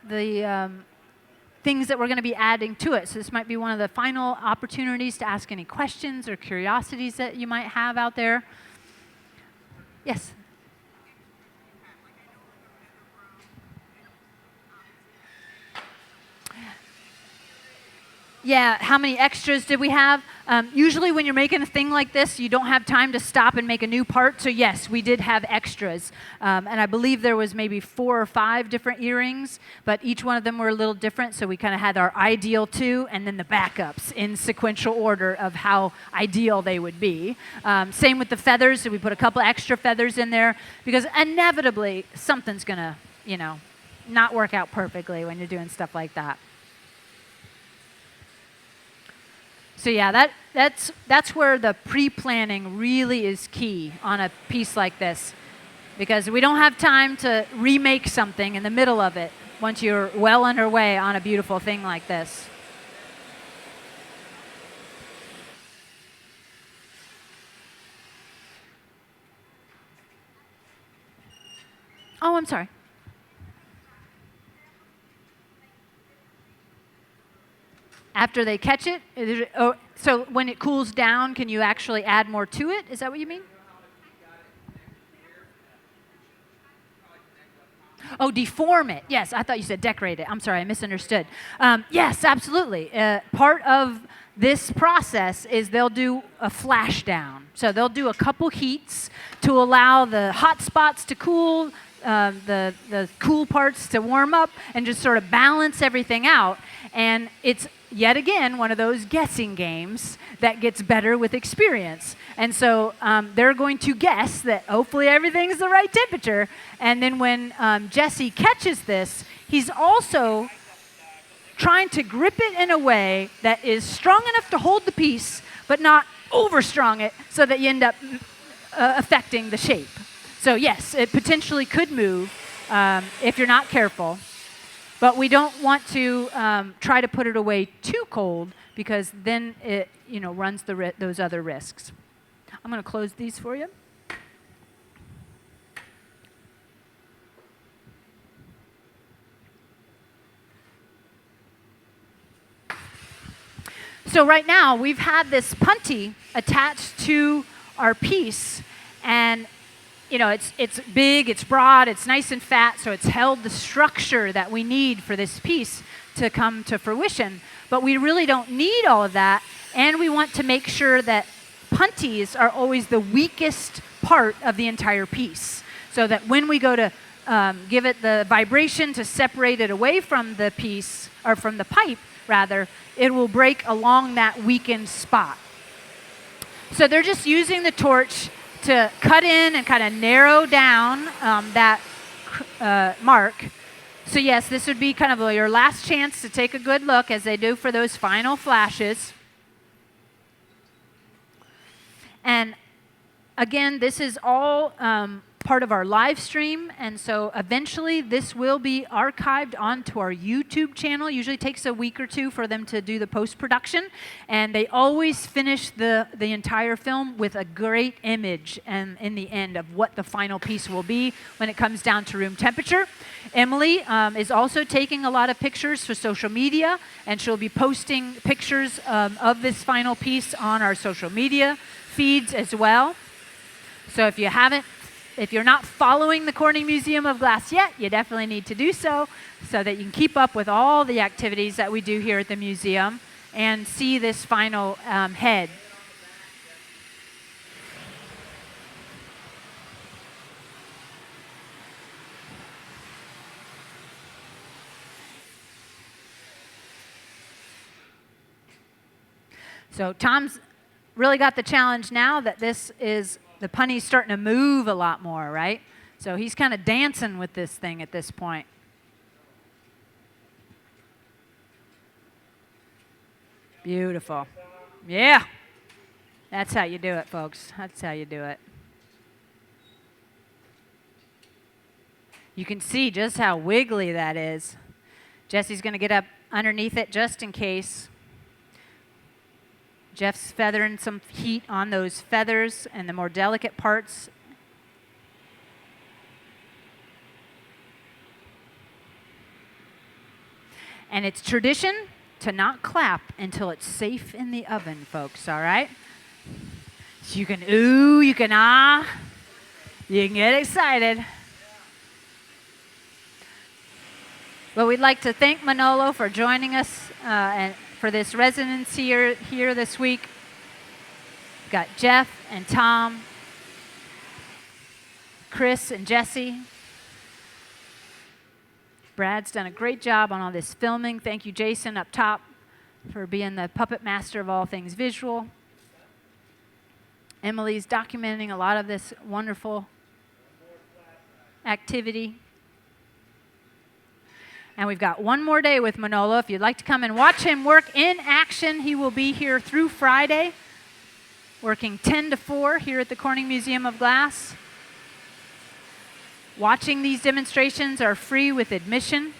things that we're going to be adding to it. So this might be one of the final opportunities to ask any questions or curiosities that you might have out there. Yes? Yeah, how many extras did we have? Usually when you're making a thing like this, you don't have time to stop and make a new part. So yes, we did have extras. And I believe there was maybe 4 or 5 different earrings, but each one of them were a little different. So we kind of had our ideal 2 and then the backups in sequential order of how ideal they would be. Same with the feathers. So we put a couple extra feathers in there because inevitably something's going to, not work out perfectly when you're doing stuff like that. So yeah, that's where the pre-planning really is key on a piece like this, because we don't have time to remake something in the middle of it once you're well underway on a beautiful thing like this. Oh, I'm sorry. After they catch it? So when it cools down, can you actually add more to it? Is that what you mean? Oh, deform it. Yes, I thought you said decorate it. I'm sorry, I misunderstood. Yes, absolutely. Part of this process is they'll do a flash down. So they'll do a couple heats to allow the hot spots to cool, the cool parts to warm up, and just sort of balance everything out. And it's yet again one of those guessing games that gets better with experience. And so they're going to guess that hopefully everything's the right temperature. And then when Jesse catches this, he's also trying to grip it in a way that is strong enough to hold the piece, but not overstrong it so that you end up affecting the shape. So yes, it potentially could move if you're not careful. But we don't want to try to put it away too cold because then it, runs those other risks. I'm going to close these for you. So right now, we've had this punty attached to our piece, and it's big, it's broad, it's nice and fat, so it's held the structure that we need for this piece to come to fruition. But we really don't need all of that, and we want to make sure that punties are always the weakest part of the entire piece, so that when we go to give it the vibration to separate it away from the piece, or from the pipe, rather, it will break along that weakened spot. So they're just using the torch to cut in and kind of narrow down that mark. So yes, this would be kind of your last chance to take a good look, as they do for those final flashes. And again, this is all part of our live stream, and so eventually this will be archived onto our YouTube channel. Usually takes a week or two for them to do the post-production, and they always finish the entire film with a great image and in the end of what the final piece will be when it comes down to room temperature. Emily is also taking a lot of pictures for social media, and she'll be posting pictures of this final piece on our social media feeds as well. So if you're not following the Corning Museum of Glass yet, you definitely need to do so that you can keep up with all the activities that we do here at the museum and see this final head. So Tom's really got the challenge now that the punny's starting to move a lot more, right? So he's kind of dancing with this thing at this point. Beautiful. Yeah. That's how you do it, folks. That's how you do it. You can see just how wiggly that is. Jesse's going to get up underneath it just in case. Jeff's feathering some heat on those feathers and the more delicate parts. And it's tradition to not clap until it's safe in the oven, folks, all right? So you can ooh, you can ah, you can get excited. Well, we'd like to thank Manolo for joining us and for this residency here this week. We've got Jeff and Tom, Chris and Jesse. Brad's done a great job on all this filming. Thank you, Jason, up top, for being the puppet master of all things visual. Emily's documenting a lot of this wonderful activity. And we've got one more day with Manolo. If you'd like to come and watch him work in action, he will be here through Friday, working 10 to 4 here at the Corning Museum of Glass. Watching these demonstrations are free with admission.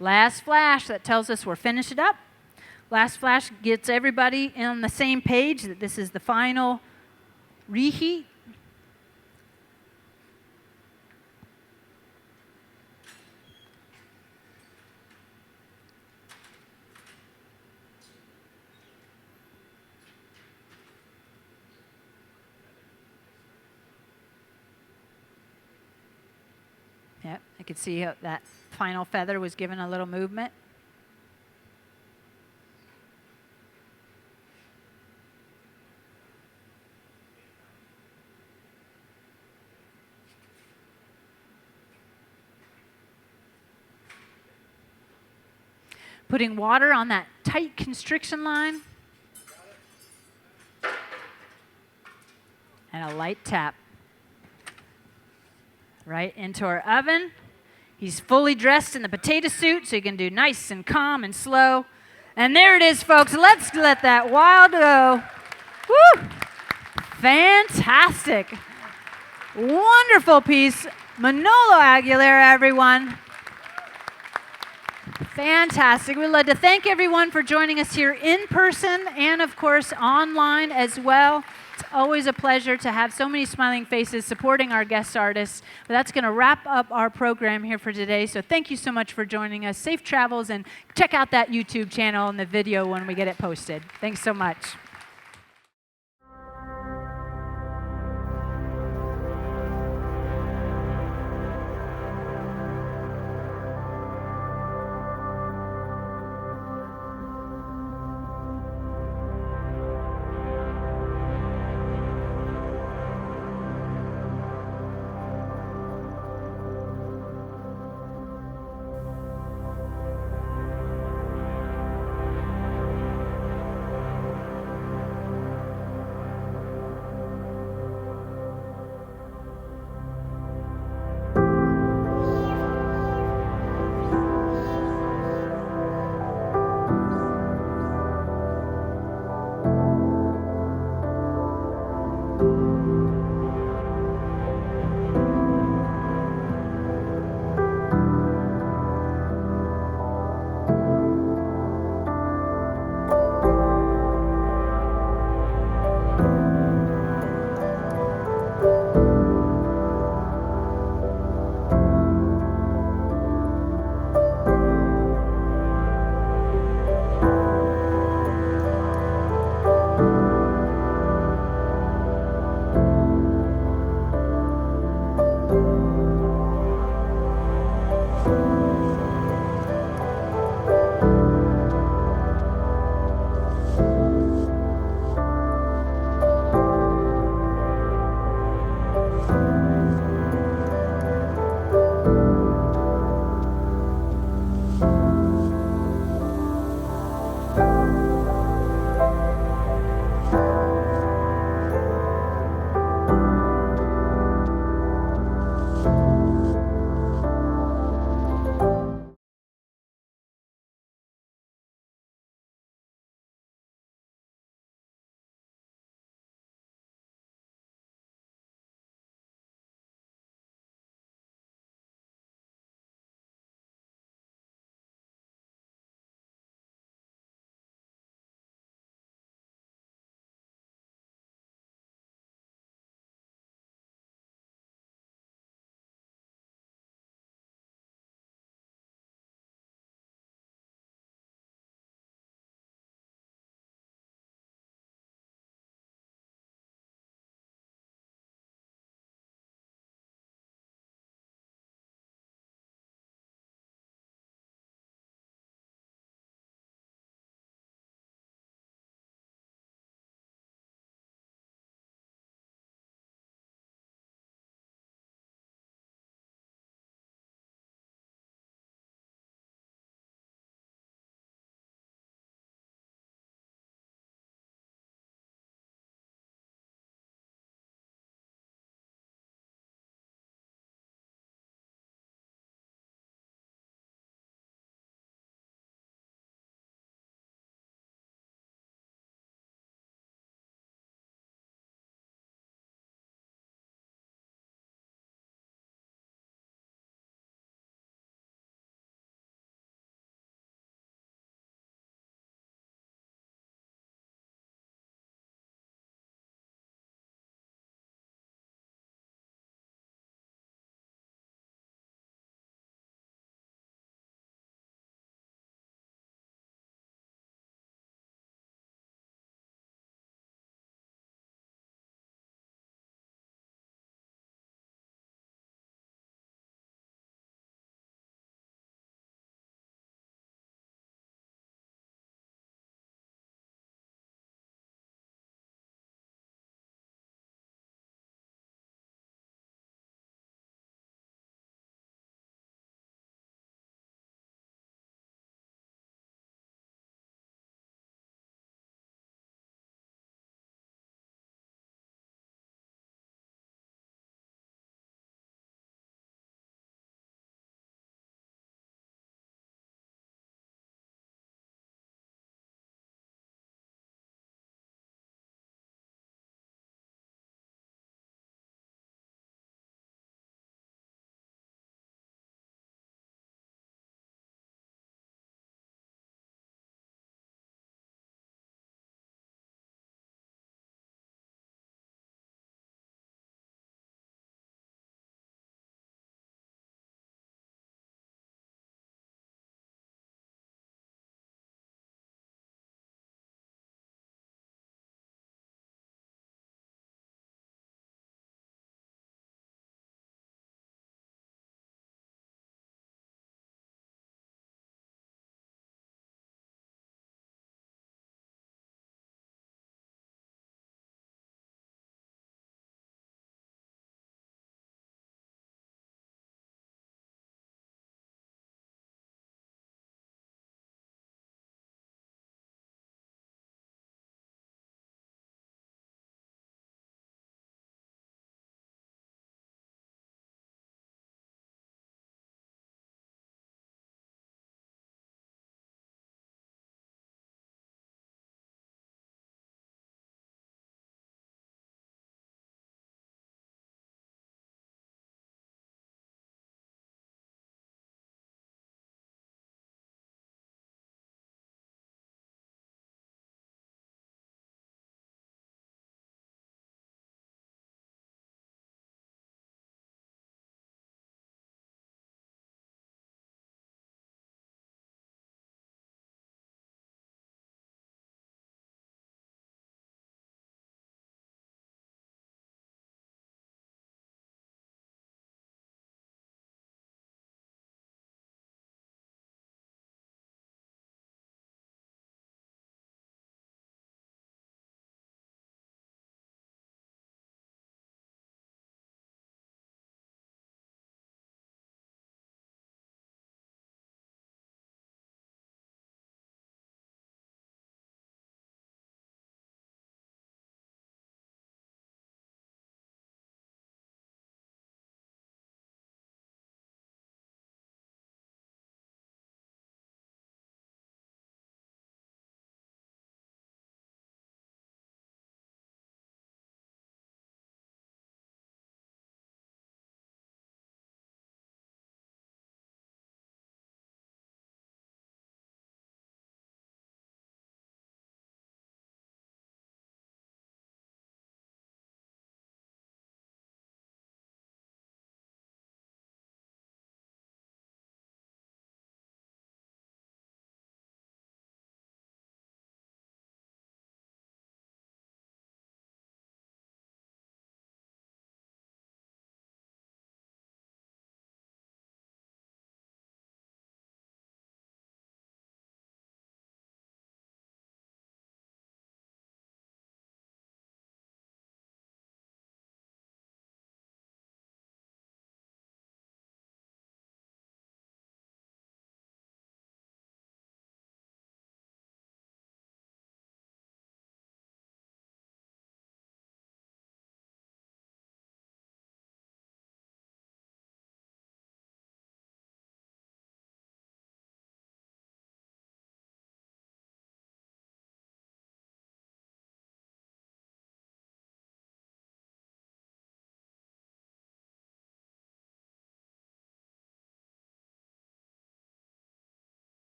Last flash that tells us we're finishing up. Last flash gets everybody on the same page that this is the final reheat. Yep, I could see how that final feather was given a little movement. Putting water on that tight constriction line. And a light tap. Right into our oven. He's fully dressed in the potato suit, so he can do nice and calm and slow. And there it is, folks. Let's let that wild go. Woo! Fantastic. Wonderful piece. Manolo Aguilera, everyone. Fantastic. We'd like to thank everyone for joining us here in person and, of course, online as well. It's always a pleasure to have so many smiling faces supporting our guest artists. But that's going to wrap up our program here for today. So thank you so much for joining us. Safe travels, and check out that YouTube channel and the video when we get it posted. Thanks so much.